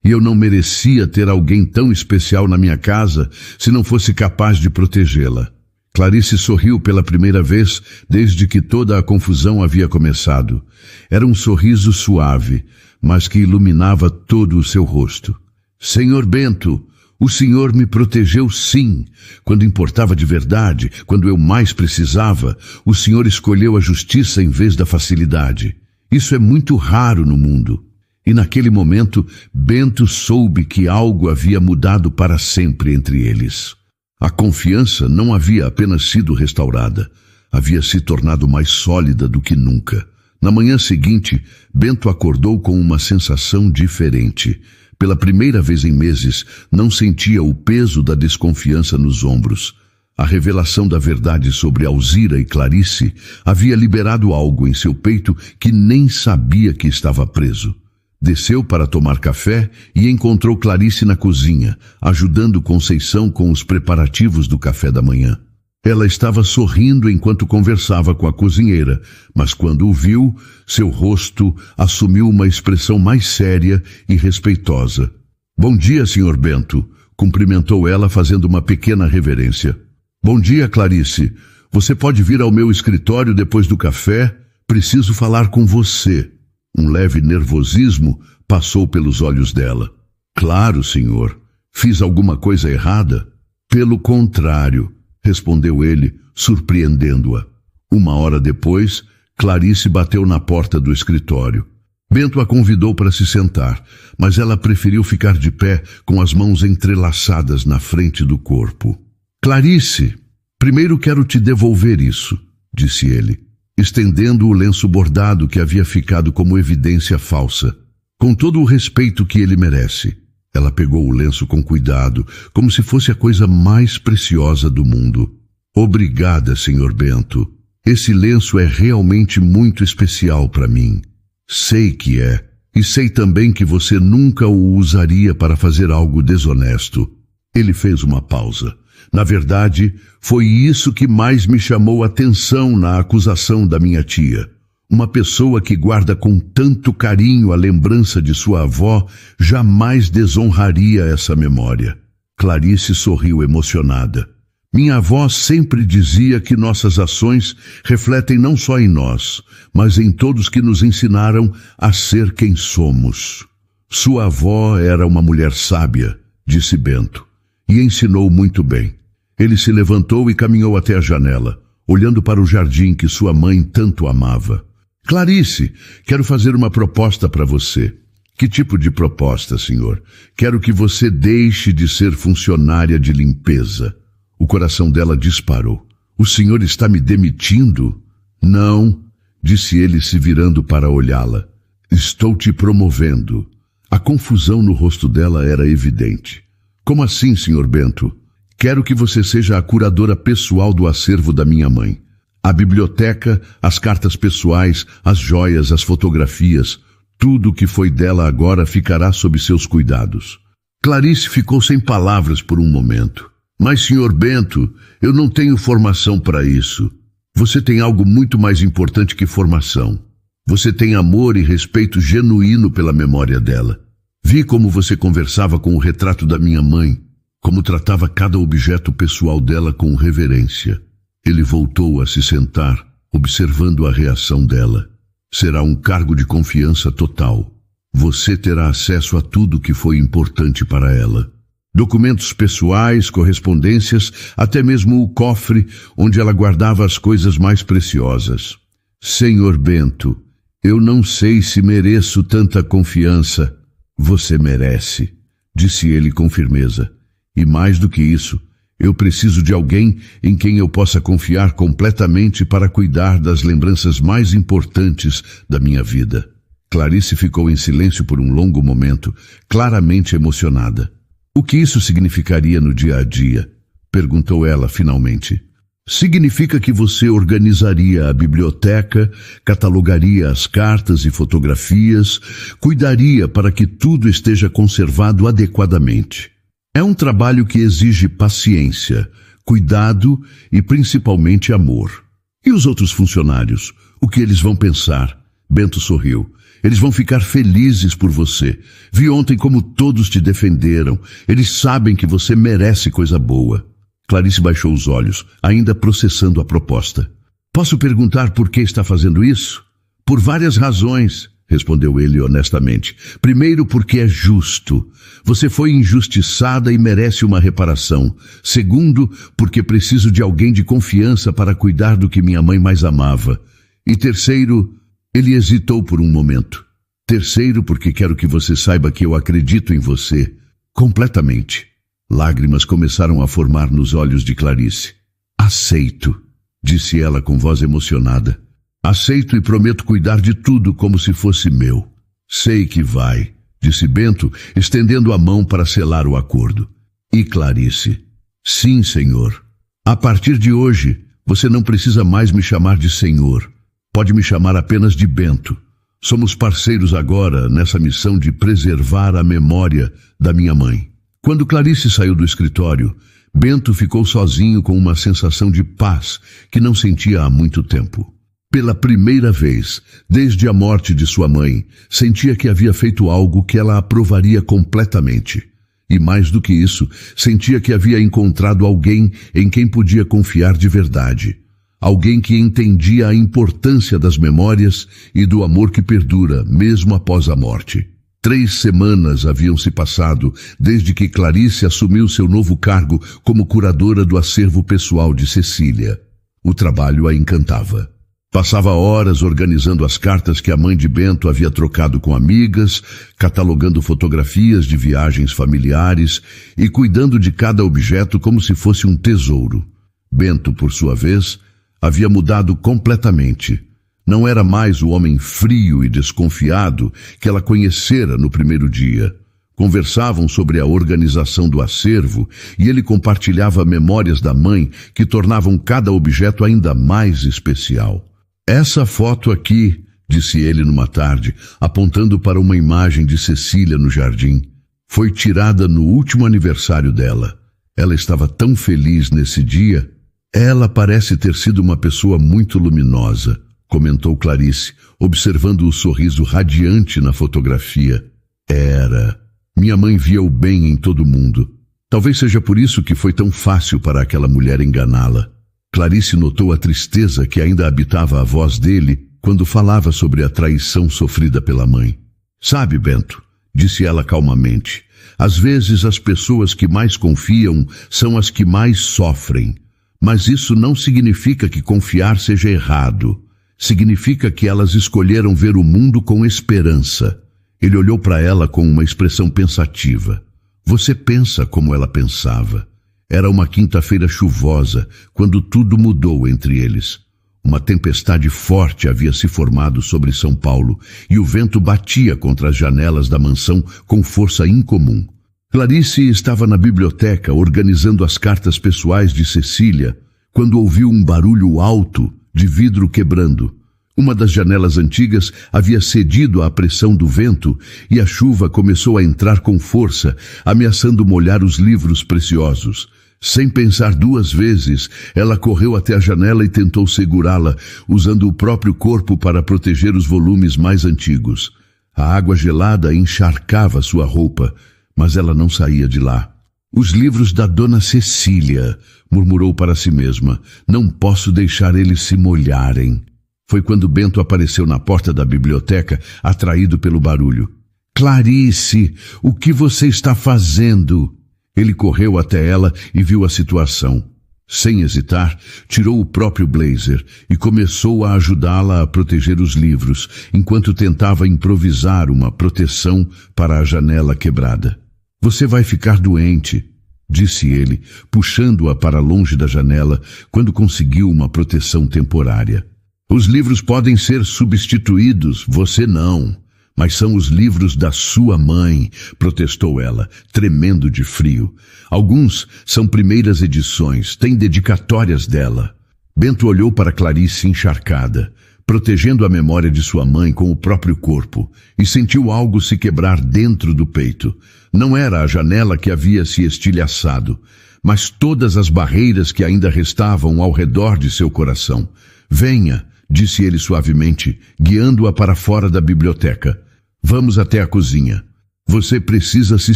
[SPEAKER 1] E eu não merecia ter alguém tão especial na minha casa se não fosse capaz de protegê-la. Clarice sorriu pela primeira vez desde que toda a confusão havia começado. Era um sorriso suave, mas que iluminava todo o seu rosto. Senhor Bento, o senhor me protegeu sim. Quando importava de verdade, quando eu mais precisava, o senhor escolheu a justiça em vez da facilidade. Isso é muito raro no mundo. E naquele momento, Bento soube que algo havia mudado para sempre entre eles. A confiança não havia apenas sido restaurada, havia se tornado mais sólida do que nunca. Na manhã seguinte, Bento acordou com uma sensação diferente. Pela primeira vez em meses, não sentia o peso da desconfiança nos ombros. A revelação da verdade sobre Alzira e Clarice havia liberado algo em seu peito que nem sabia que estava preso. Desceu para tomar café e encontrou Clarice na cozinha, ajudando Conceição com os preparativos do café da manhã. Ela estava sorrindo enquanto conversava com a cozinheira, mas quando o viu, seu rosto assumiu uma expressão mais séria e respeitosa. Bom dia, Sr. Bento, cumprimentou ela fazendo uma pequena reverência. Bom dia, Clarice. Você pode vir ao meu escritório depois do café? Preciso falar com você. Um leve nervosismo passou pelos olhos dela. Claro, senhor. Fiz alguma coisa errada? Pelo contrário, respondeu ele, surpreendendo-a. 1 hora depois, Clarice bateu na porta do escritório. Bento a convidou para se sentar, mas ela preferiu ficar de pé com as mãos entrelaçadas na frente do corpo. Clarice, primeiro quero te devolver isso, disse ele, estendendo o lenço bordado que havia ficado como evidência falsa. Com todo o respeito que ele merece. Ela pegou o lenço com cuidado, como se fosse a coisa mais preciosa do mundo. Obrigada, Sr. Bento. Esse lenço é realmente muito especial para mim. Sei que é, e sei também que você nunca o usaria para fazer algo desonesto. Ele fez uma pausa. Na verdade, foi isso que mais me chamou a atenção na acusação da minha tia. Uma pessoa que guarda com tanto carinho a lembrança de sua avó jamais desonraria essa memória. Clarice sorriu emocionada. Minha avó sempre dizia que nossas ações refletem não só em nós, mas em todos que nos ensinaram a ser quem somos. Sua avó era uma mulher sábia, disse Bento, e ensinou muito bem. Ele se levantou e caminhou até a janela, olhando para o jardim que sua mãe tanto amava. Clarice, quero fazer uma proposta para você. Que tipo de proposta, senhor? Quero que você deixe de ser funcionária de limpeza. O coração dela disparou. O senhor está me demitindo? Não, disse ele se virando para olhá-la. Estou te promovendo. A confusão no rosto dela era evidente. Como assim, senhor Bento? Quero que você seja a curadora pessoal do acervo da minha mãe. A biblioteca, as cartas pessoais, as joias, as fotografias, tudo o que foi dela agora ficará sob seus cuidados. Clarice ficou sem palavras por um momento. Mas, Sr. Bento, eu não tenho formação para isso. Você tem algo muito mais importante que formação. Você tem amor e respeito genuíno pela memória dela. Vi como você conversava com o retrato da minha mãe, como tratava cada objeto pessoal dela com reverência. Ele voltou a se sentar, observando a reação dela. Será um cargo de confiança total. Você terá acesso a tudo que foi importante para ela. Documentos pessoais, correspondências, até mesmo o cofre onde ela guardava as coisas mais preciosas. Senhor Bento, eu não sei se mereço tanta confiança. Você merece, disse ele com firmeza. E mais do que isso, eu preciso de alguém em quem eu possa confiar completamente para cuidar das lembranças mais importantes da minha vida. Clarice ficou em silêncio por um longo momento, claramente emocionada. O que isso significaria no dia a dia? Perguntou ela finalmente. Significa que você organizaria a biblioteca, catalogaria as cartas e fotografias, cuidaria para que tudo esteja conservado adequadamente. É um trabalho que exige paciência, cuidado e principalmente amor. E os outros funcionários? O que eles vão pensar? Bento sorriu. Eles vão ficar felizes por você. Vi ontem como todos te defenderam. Eles sabem que você merece coisa boa. Clarice baixou os olhos, ainda processando a proposta. Posso perguntar por que está fazendo isso? Por várias razões, respondeu ele honestamente. Primeiro, porque é justo. Você foi injustiçada e merece uma reparação. Segundo, porque preciso de alguém de confiança para cuidar do que minha mãe mais amava. E terceiro, ele hesitou por um momento. Terceiro, porque quero que você saiba que eu acredito em você completamente. Lágrimas começaram a formar nos olhos de Clarice. Aceito, disse ela com voz emocionada. Aceito e prometo cuidar de tudo como se fosse meu. Sei que vai, disse Bento, estendendo a mão para selar o acordo. E Clarice? Sim, senhor. A partir de hoje, você não precisa mais me chamar de senhor. Pode me chamar apenas de Bento. Somos parceiros agora nessa missão de preservar a memória da minha mãe. Quando Clarice saiu do escritório, Bento ficou sozinho com uma sensação de paz que não sentia há muito tempo. Pela primeira vez, desde a morte de sua mãe, sentia que havia feito algo que ela aprovaria completamente. E mais do que isso, sentia que havia encontrado alguém em quem podia confiar de verdade. Alguém que entendia a importância das memórias e do amor que perdura, mesmo após a morte. 3 semanas haviam se passado desde que Clarice assumiu seu novo cargo como curadora do acervo pessoal de Cecília. O trabalho a encantava. Passava horas organizando as cartas que a mãe de Bento havia trocado com amigas, catalogando fotografias de viagens familiares e cuidando de cada objeto como se fosse um tesouro. Bento, por sua vez, havia mudado completamente. Não era mais o homem frio e desconfiado que ela conhecera no primeiro dia. Conversavam sobre a organização do acervo e ele compartilhava memórias da mãe que tornavam cada objeto ainda mais especial. Essa foto aqui, disse ele numa tarde, apontando para uma imagem de Cecília no jardim, foi tirada no último aniversário dela. Ela estava tão feliz nesse dia. Ela parece ter sido uma pessoa muito luminosa, comentou Clarice, observando o sorriso radiante na fotografia. Era. Minha mãe via o bem em todo mundo. Talvez seja por isso que foi tão fácil para aquela mulher enganá-la. Clarice notou a tristeza que ainda habitava a voz dele quando falava sobre a traição sofrida pela mãe. Sabe, Bento, disse ela calmamente, às vezes as pessoas que mais confiam são as que mais sofrem. Mas isso não significa que confiar seja errado. Significa que elas escolheram ver o mundo com esperança. Ele olhou para ela com uma expressão pensativa. Você pensa como ela pensava. Era uma quinta-feira chuvosa, quando tudo mudou entre eles. Uma tempestade forte havia se formado sobre São Paulo e o vento batia contra as janelas da mansão com força incomum. Clarice estava na biblioteca organizando as cartas pessoais de Cecília quando ouviu um barulho alto de vidro quebrando. Uma das janelas antigas havia cedido à pressão do vento e a chuva começou a entrar com força, ameaçando molhar os livros preciosos. Sem pensar 2 vezes, ela correu até a janela e tentou segurá-la, usando o próprio corpo para proteger os volumes mais antigos. A água gelada encharcava sua roupa, mas ela não saía de lá. Os livros da Dona Cecília, murmurou para si mesma. Não posso deixar eles se molharem. Foi quando Bento apareceu na porta da biblioteca, atraído pelo barulho. Clarice, o que você está fazendo? Ele correu até ela e viu a situação. Sem hesitar, tirou o próprio blazer e começou a ajudá-la a proteger os livros, enquanto tentava improvisar uma proteção para a janela quebrada. Você vai ficar doente, disse ele, puxando-a para longe da janela quando conseguiu uma proteção temporária. Os livros podem ser substituídos, você não. Mas são os livros da sua mãe, protestou ela, tremendo de frio. Alguns são primeiras edições, têm dedicatórias dela. Bento olhou para Clarice encharcada, protegendo a memória de sua mãe com o próprio corpo, e sentiu algo se quebrar dentro do peito. Não era a janela que havia se estilhaçado, mas todas as barreiras que ainda restavam ao redor de seu coração. Venha, disse ele suavemente, guiando-a para fora da biblioteca. Vamos até a cozinha. Você precisa se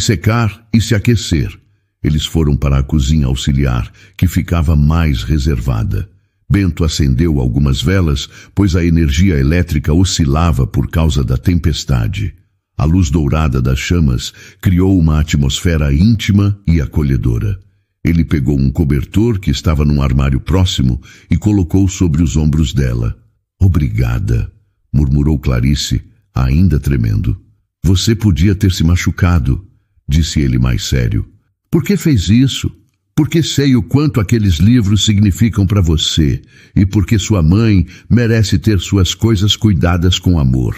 [SPEAKER 1] secar e se aquecer. Eles foram para a cozinha auxiliar, que ficava mais reservada. Bento acendeu algumas velas, pois a energia elétrica oscilava por causa da tempestade. A luz dourada das chamas criou uma atmosfera íntima e acolhedora. Ele pegou um cobertor que estava num armário próximo e colocou sobre os ombros dela. Obrigada, murmurou Clarice, ainda tremendo. Você podia ter se machucado, disse ele mais sério. Por que fez isso? Porque sei o quanto aqueles livros significam para você e porque sua mãe merece ter suas coisas cuidadas com amor.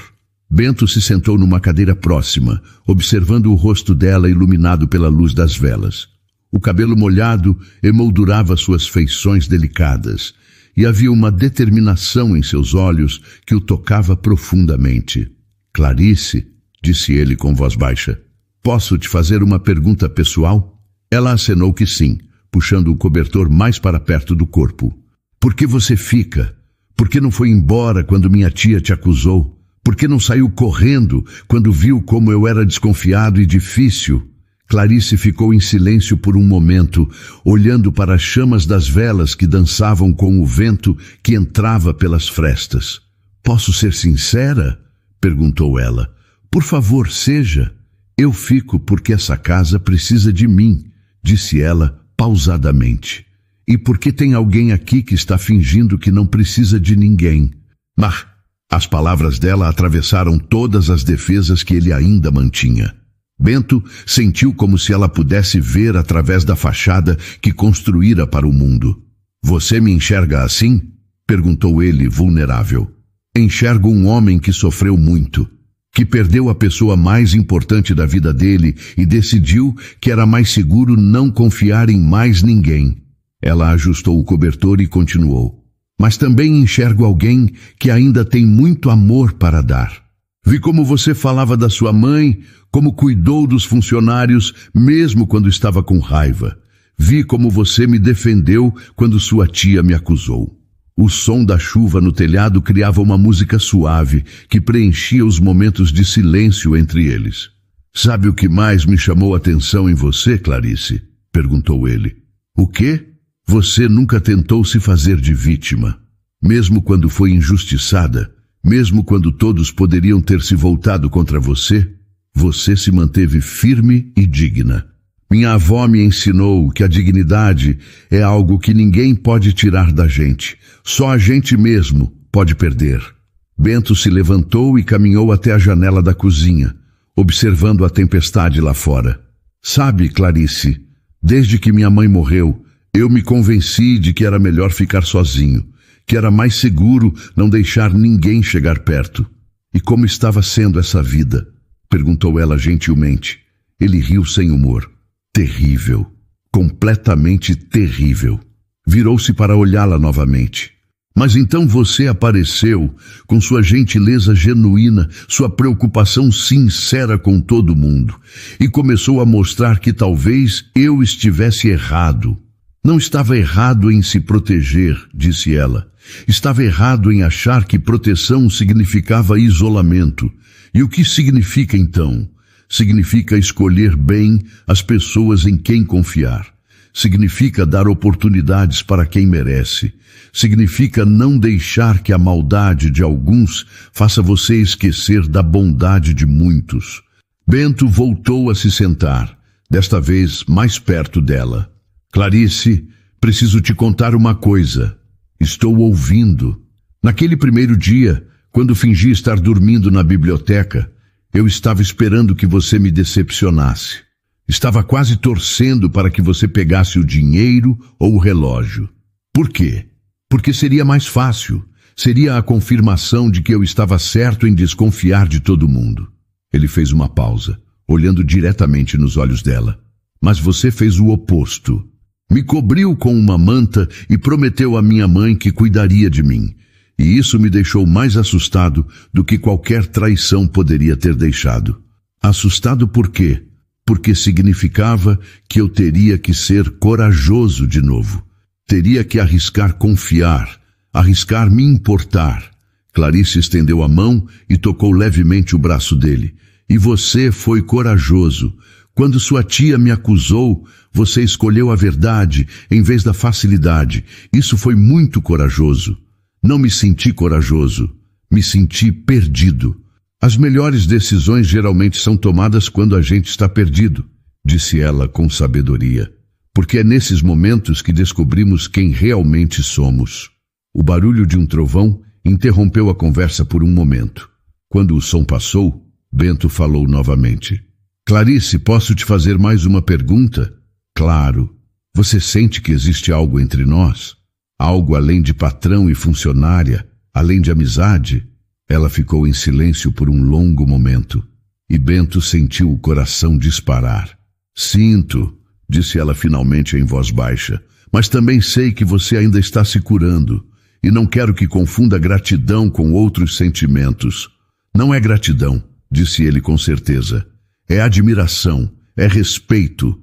[SPEAKER 1] Bento se sentou numa cadeira próxima, observando o rosto dela iluminado pela luz das velas. O cabelo molhado emoldurava suas feições delicadas, e havia uma determinação em seus olhos que o tocava profundamente. Clarice, disse ele com voz baixa, posso te fazer uma pergunta pessoal? Ela acenou que sim, puxando o cobertor mais para perto do corpo. Por que você fica? Por que não foi embora quando minha tia te acusou? Por que não saiu correndo quando viu como eu era desconfiado e difícil? Clarice ficou em silêncio por um momento, olhando para as chamas das velas que dançavam com o vento que entrava pelas frestas. Posso ser sincera? Perguntou ela. Por favor, seja. Eu fico porque essa casa precisa de mim, disse ela pausadamente. E porque tem alguém aqui que está fingindo que não precisa de ninguém. Mas as palavras dela atravessaram todas as defesas que ele ainda mantinha. Bento sentiu como se ela pudesse ver através da fachada que construíra para o mundo. Você me enxerga assim? Perguntou ele, vulnerável. Enxergo um homem que sofreu muito, que perdeu a pessoa mais importante da vida dele e decidiu que era mais seguro não confiar em mais ninguém. Ela ajustou o cobertor e continuou. Mas também enxergo alguém que ainda tem muito amor para dar. Vi como você falava da sua mãe, como cuidou dos funcionários, mesmo quando estava com raiva. Vi como você me defendeu quando sua tia me acusou. O som da chuva no telhado criava uma música suave que preenchia os momentos de silêncio entre eles. Sabe o que mais me chamou a atenção em você, Clarice? Perguntou ele. O quê? Você nunca tentou se fazer de vítima. Mesmo quando foi injustiçada, mesmo quando todos poderiam ter se voltado contra você, você se manteve firme e digna. Minha avó me ensinou que a dignidade é algo que ninguém pode tirar da gente. Só a gente mesmo pode perder. Bento se levantou e caminhou até a janela da cozinha, observando a tempestade lá fora. Sabe, Clarice, desde que minha mãe morreu, eu me convenci de que era melhor ficar sozinho, que era mais seguro não deixar ninguém chegar perto. E como estava sendo essa vida? Perguntou ela gentilmente. Ele riu sem humor. Terrível. Completamente terrível. Virou-se para olhá-la novamente. Mas então você apareceu com sua gentileza genuína, sua preocupação sincera com todo mundo, e começou a mostrar que talvez eu estivesse errado. Não estava errado em se proteger, disse ela. Estava errado em achar que proteção significava isolamento. E o que significa então? Significa escolher bem as pessoas em quem confiar. Significa dar oportunidades para quem merece. Significa não deixar que a maldade de alguns faça você esquecer da bondade de muitos. Bento voltou a se sentar, desta vez mais perto dela. Clarice, preciso te contar uma coisa. Estou ouvindo. Naquele primeiro dia, quando fingi estar dormindo na biblioteca, eu estava esperando que você me decepcionasse. Estava quase torcendo para que você pegasse o dinheiro ou o relógio. Por quê? Porque seria mais fácil. Seria a confirmação de que eu estava certo em desconfiar de todo mundo. Ele fez uma pausa, olhando diretamente nos olhos dela. Mas você fez o oposto. Me cobriu com uma manta e prometeu à minha mãe que cuidaria de mim. E isso me deixou mais assustado do que qualquer traição poderia ter deixado. Assustado por quê? Porque significava que eu teria que ser corajoso de novo. Teria que arriscar confiar, arriscar me importar. Clarice estendeu a mão e tocou levemente o braço dele. E você foi corajoso. Quando sua tia me acusou, você escolheu a verdade em vez da facilidade. Isso foi muito corajoso. Não me senti corajoso. Me senti perdido. As melhores decisões geralmente são tomadas quando a gente está perdido, disse ela com sabedoria. Porque é nesses momentos que descobrimos quem realmente somos. O barulho de um trovão interrompeu a conversa por um momento. Quando o som passou, Bento falou novamente. Clarice, posso te fazer mais uma pergunta? Claro. Você sente que existe algo entre nós? Algo além de patrão e funcionária? Além de amizade? Ela ficou em silêncio por um longo momento. E Bento sentiu o coração disparar. Sinto, disse ela finalmente em voz baixa. Mas também sei que você ainda está se curando. E não quero que confunda gratidão com outros sentimentos. Não é gratidão, disse ele com certeza. É admiração, é respeito,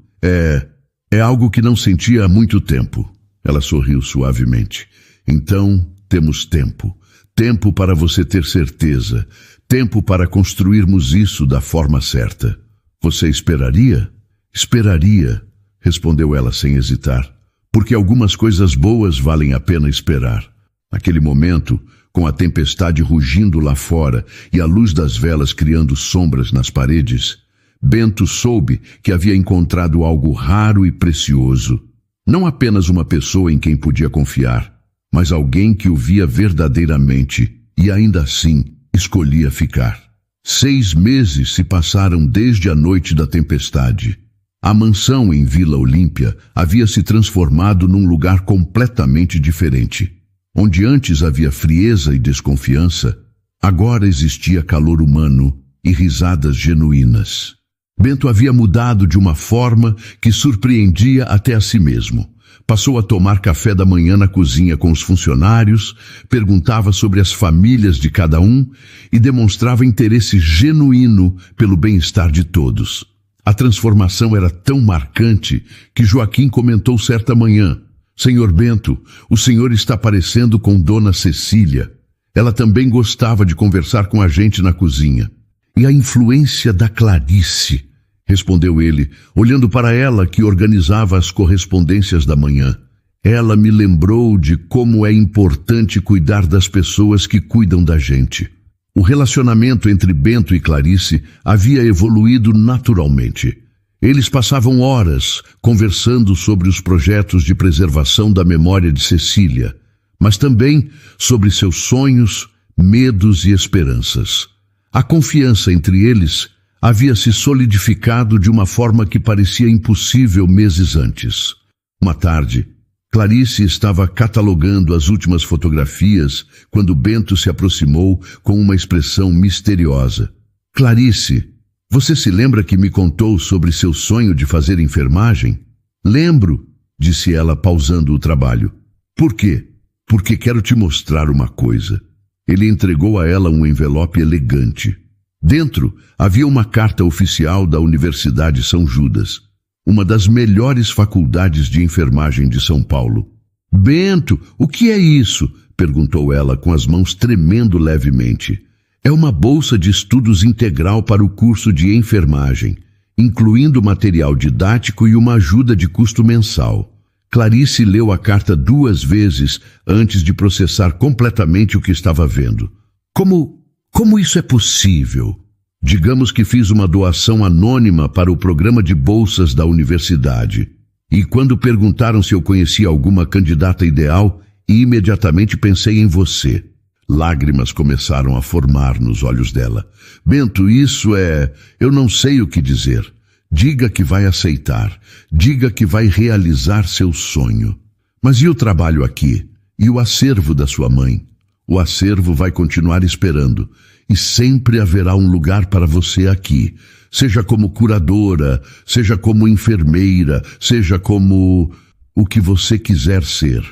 [SPEAKER 1] É algo que não sentia há muito tempo. Ela sorriu suavemente. Então, temos tempo. Tempo para você ter certeza. Tempo para construirmos isso da forma certa. Você esperaria? Esperaria, respondeu ela sem hesitar. Porque algumas coisas boas valem a pena esperar. Naquele momento, com a tempestade rugindo lá fora e a luz das velas criando sombras nas paredes, Bento soube que havia encontrado algo raro e precioso. Não apenas uma pessoa em quem podia confiar, mas alguém que o via verdadeiramente e ainda assim escolhia ficar. 6 meses se passaram desde a noite da tempestade. A mansão em Vila Olímpia havia se transformado num lugar completamente diferente. Onde antes havia frieza e desconfiança, agora existia calor humano e risadas genuínas. Bento havia mudado de uma forma que surpreendia até a si mesmo. Passou a tomar café da manhã na cozinha com os funcionários, perguntava sobre as famílias de cada um e demonstrava interesse genuíno pelo bem-estar de todos. A transformação era tão marcante que Joaquim comentou certa manhã: Senhor Bento, o senhor está parecendo com Dona Cecília. Ela também gostava de conversar com a gente na cozinha. E a influência da Clarice, respondeu ele, olhando para ela que organizava as correspondências da manhã. Ela me lembrou de como é importante cuidar das pessoas que cuidam da gente. O relacionamento entre Bento e Clarice havia evoluído naturalmente. Eles passavam horas conversando sobre os projetos de preservação da memória de Cecília, mas também sobre seus sonhos, medos e esperanças. A confiança entre eles havia se solidificado de uma forma que parecia impossível meses antes. Uma tarde, Clarice estava catalogando as últimas fotografias quando Bento se aproximou com uma expressão misteriosa. Clarice, você se lembra que me contou sobre seu sonho de fazer enfermagem? Lembro, disse ela pausando o trabalho. Por quê? Porque quero te mostrar uma coisa. Ele entregou a ela um envelope elegante. Dentro havia uma carta oficial da Universidade São Judas, uma das melhores faculdades de enfermagem de São Paulo. Bento, o que é isso? Perguntou ela com as mãos tremendo levemente. É uma bolsa de estudos integral para o curso de enfermagem, incluindo material didático e uma ajuda de custo mensal. Clarice leu a carta 2 vezes antes de processar completamente o que estava vendo. Como isso é possível? Digamos que fiz uma doação anônima para o programa de bolsas da universidade. E quando perguntaram se eu conhecia alguma candidata ideal, imediatamente pensei em você. Lágrimas começaram a formar nos olhos dela. Bento, eu não sei o que dizer. Diga que vai aceitar. Diga que vai realizar seu sonho. Mas e o trabalho aqui? E o acervo da sua mãe? O acervo vai continuar esperando. E sempre haverá um lugar para você aqui. Seja como curadora, seja como enfermeira, seja como o que você quiser ser.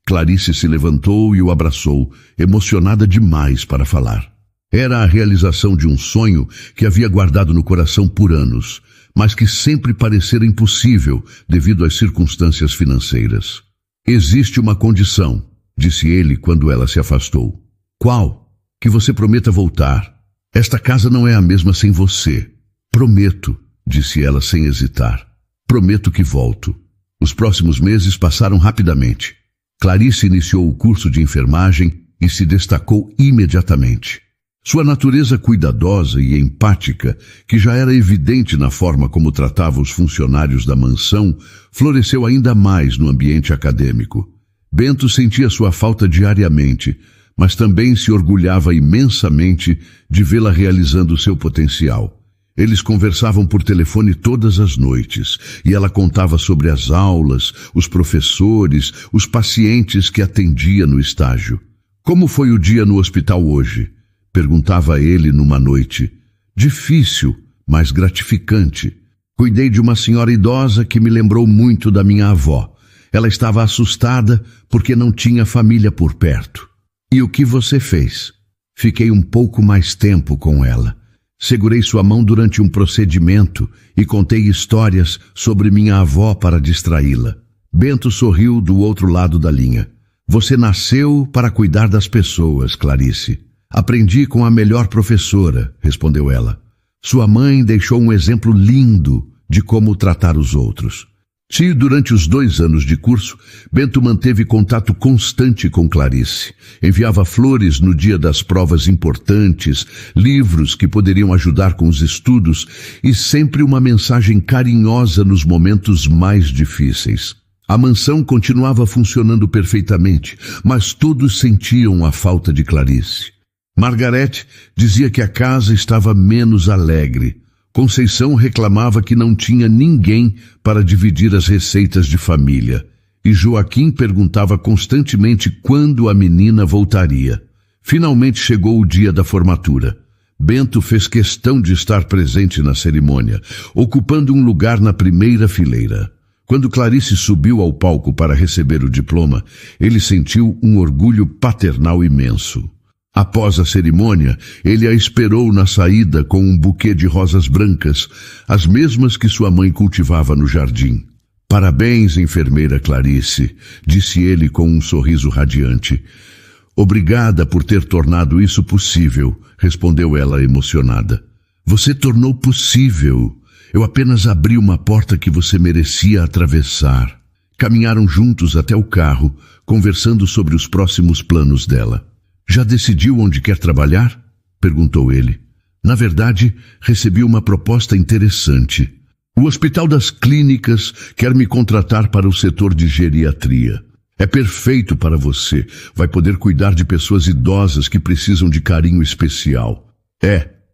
[SPEAKER 1] Clarice se levantou e o abraçou, emocionada demais para falar. Era a realização de um sonho que havia guardado no coração por anos, mas que sempre parecera impossível devido às circunstâncias financeiras. Existe uma condição, disse ele quando ela se afastou. Qual? Que você prometa voltar. Esta casa não é a mesma sem você. Prometo, disse ela sem hesitar. Prometo que volto. Os próximos meses passaram rapidamente. Clarice iniciou o curso de enfermagem e se destacou imediatamente. Sua natureza cuidadosa e empática, que já era evidente na forma como tratava os funcionários da mansão, floresceu ainda mais no ambiente acadêmico. Bento sentia sua falta diariamente, mas também se orgulhava imensamente de vê-la realizando seu potencial. Eles conversavam por telefone todas as noites, e ela contava sobre as aulas, os professores, os pacientes que atendia no estágio. Como foi o dia no hospital hoje? Perguntava ele numa noite. Difícil, mas gratificante. Cuidei de uma senhora idosa que me lembrou muito da minha avó. Ela estava assustada porque não tinha família por perto. E o que você fez? Fiquei um pouco mais tempo com ela. Segurei sua mão durante um procedimento e contei histórias sobre minha avó para distraí-la. Bento sorriu do outro lado da linha. Você nasceu para cuidar das pessoas, Clarice. Aprendi com a melhor professora, respondeu ela. Sua mãe deixou um exemplo lindo de como tratar os outros. Se durante os 2 anos de curso, Bento manteve contato constante com Clarice. Enviava flores no dia das provas importantes, livros que poderiam ajudar com os estudos e sempre uma mensagem carinhosa nos momentos mais difíceis. A mansão continuava funcionando perfeitamente, mas todos sentiam a falta de Clarice. Margarete dizia que a casa estava menos alegre. Conceição reclamava que não tinha ninguém para dividir as receitas de família. E Joaquim perguntava constantemente quando a menina voltaria. Finalmente chegou o dia da formatura. Bento fez questão de estar presente na cerimônia, ocupando um lugar na primeira fileira. Quando Clarice subiu ao palco para receber o diploma, ele sentiu um orgulho paternal imenso. Após a cerimônia, ele a esperou na saída com um buquê de rosas brancas, as mesmas que sua mãe cultivava no jardim. Parabéns, enfermeira Clarice, disse ele com um sorriso radiante. Obrigada por ter tornado isso possível, respondeu ela emocionada. Você tornou possível. Eu apenas abri uma porta que você merecia atravessar. Caminharam juntos até o carro, conversando sobre os próximos planos dela. Já decidiu onde quer trabalhar? Perguntou ele. Na verdade, recebi uma proposta interessante. O Hospital das Clínicas quer me contratar para o setor de geriatria. É perfeito para você. Vai poder cuidar de pessoas idosas que precisam de carinho especial.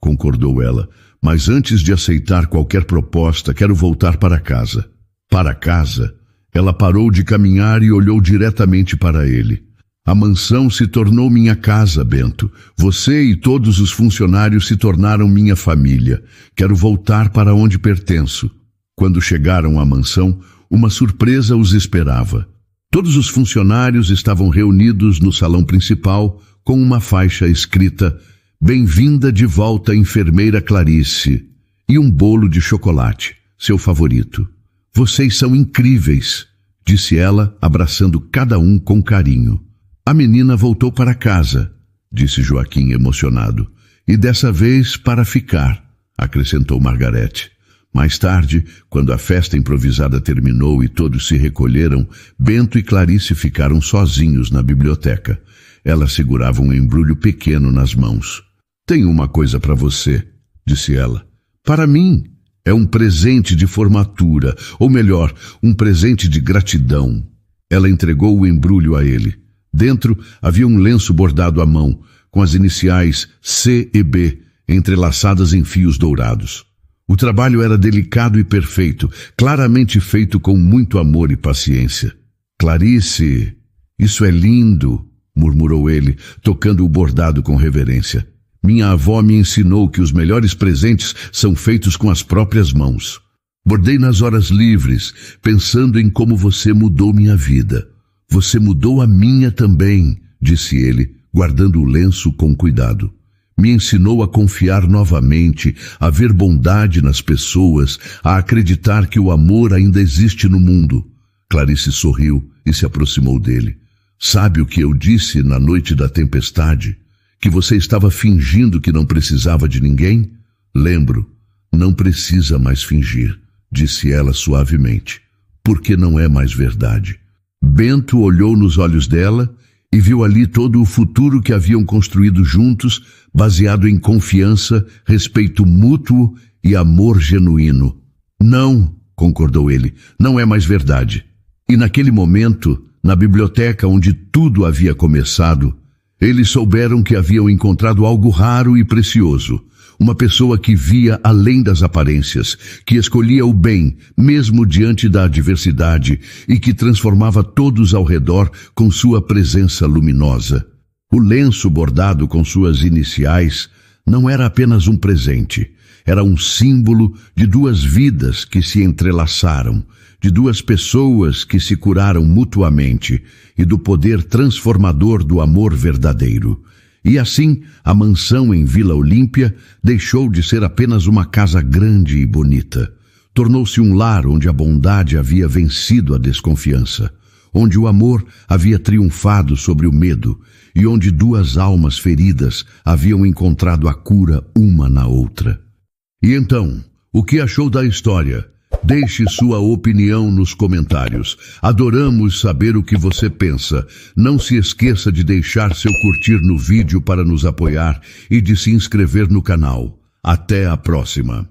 [SPEAKER 1] Concordou ela. Mas antes de aceitar qualquer proposta, quero voltar para casa. Para casa? Ela parou de caminhar e olhou diretamente para ele. A mansão se tornou minha casa, Bento. Você e todos os funcionários se tornaram minha família. Quero voltar para onde pertenço. Quando chegaram à mansão, uma surpresa os esperava. Todos os funcionários estavam reunidos no salão principal com uma faixa escrita Bem-vinda de volta, enfermeira Clarice, e um bolo de chocolate, seu favorito. Vocês são incríveis, disse ela, abraçando cada um com carinho. A menina voltou para casa, disse Joaquim emocionado, e dessa vez para ficar, acrescentou Margarete. Mais tarde, quando a festa improvisada terminou e todos se recolheram, Bento e Clarice ficaram sozinhos na biblioteca. Ela segurava um embrulho pequeno nas mãos. Tenho uma coisa para você, disse ela. Para mim, é um presente de formatura, ou melhor, um presente de gratidão. Ela entregou o embrulho a ele. Dentro havia um lenço bordado à mão, com as iniciais C e B entrelaçadas em fios dourados. O trabalho era delicado e perfeito, claramente feito com muito amor e paciência. Clarice, isso é lindo, murmurou ele, tocando o bordado com reverência. Minha avó me ensinou que os melhores presentes são feitos com as próprias mãos. Bordei nas horas livres, pensando em como você mudou minha vida. Você mudou a minha também, disse ele, guardando o lenço com cuidado. Me ensinou a confiar novamente, a ver bondade nas pessoas, a acreditar que o amor ainda existe no mundo. Clarice sorriu e se aproximou dele. Sabe o que eu disse na noite da tempestade? Que você estava fingindo que não precisava de ninguém? Lembro, não precisa mais fingir, disse ela suavemente, porque não é mais verdade. Bento olhou nos olhos dela e viu ali todo o futuro que haviam construído juntos, baseado em confiança, respeito mútuo e amor genuíno. Não, concordou ele, não é mais verdade. E naquele momento, na biblioteca onde tudo havia começado, eles souberam que haviam encontrado algo raro e precioso. Uma pessoa que via além das aparências, que escolhia o bem, mesmo diante da adversidade, e que transformava todos ao redor com sua presença luminosa. O lenço bordado com suas iniciais não era apenas um presente, era um símbolo de 2 vidas que se entrelaçaram, de 2 pessoas que se curaram mutuamente e do poder transformador do amor verdadeiro. E assim, a mansão em Vila Olímpia deixou de ser apenas uma casa grande e bonita. Tornou-se um lar onde a bondade havia vencido a desconfiança, onde o amor havia triunfado sobre o medo e onde duas almas feridas haviam encontrado a cura uma na outra. E então, o que achou da história? Deixe sua opinião nos comentários. Adoramos saber o que você pensa. Não se esqueça de deixar seu curtir no vídeo para nos apoiar e de se inscrever no canal. Até a próxima!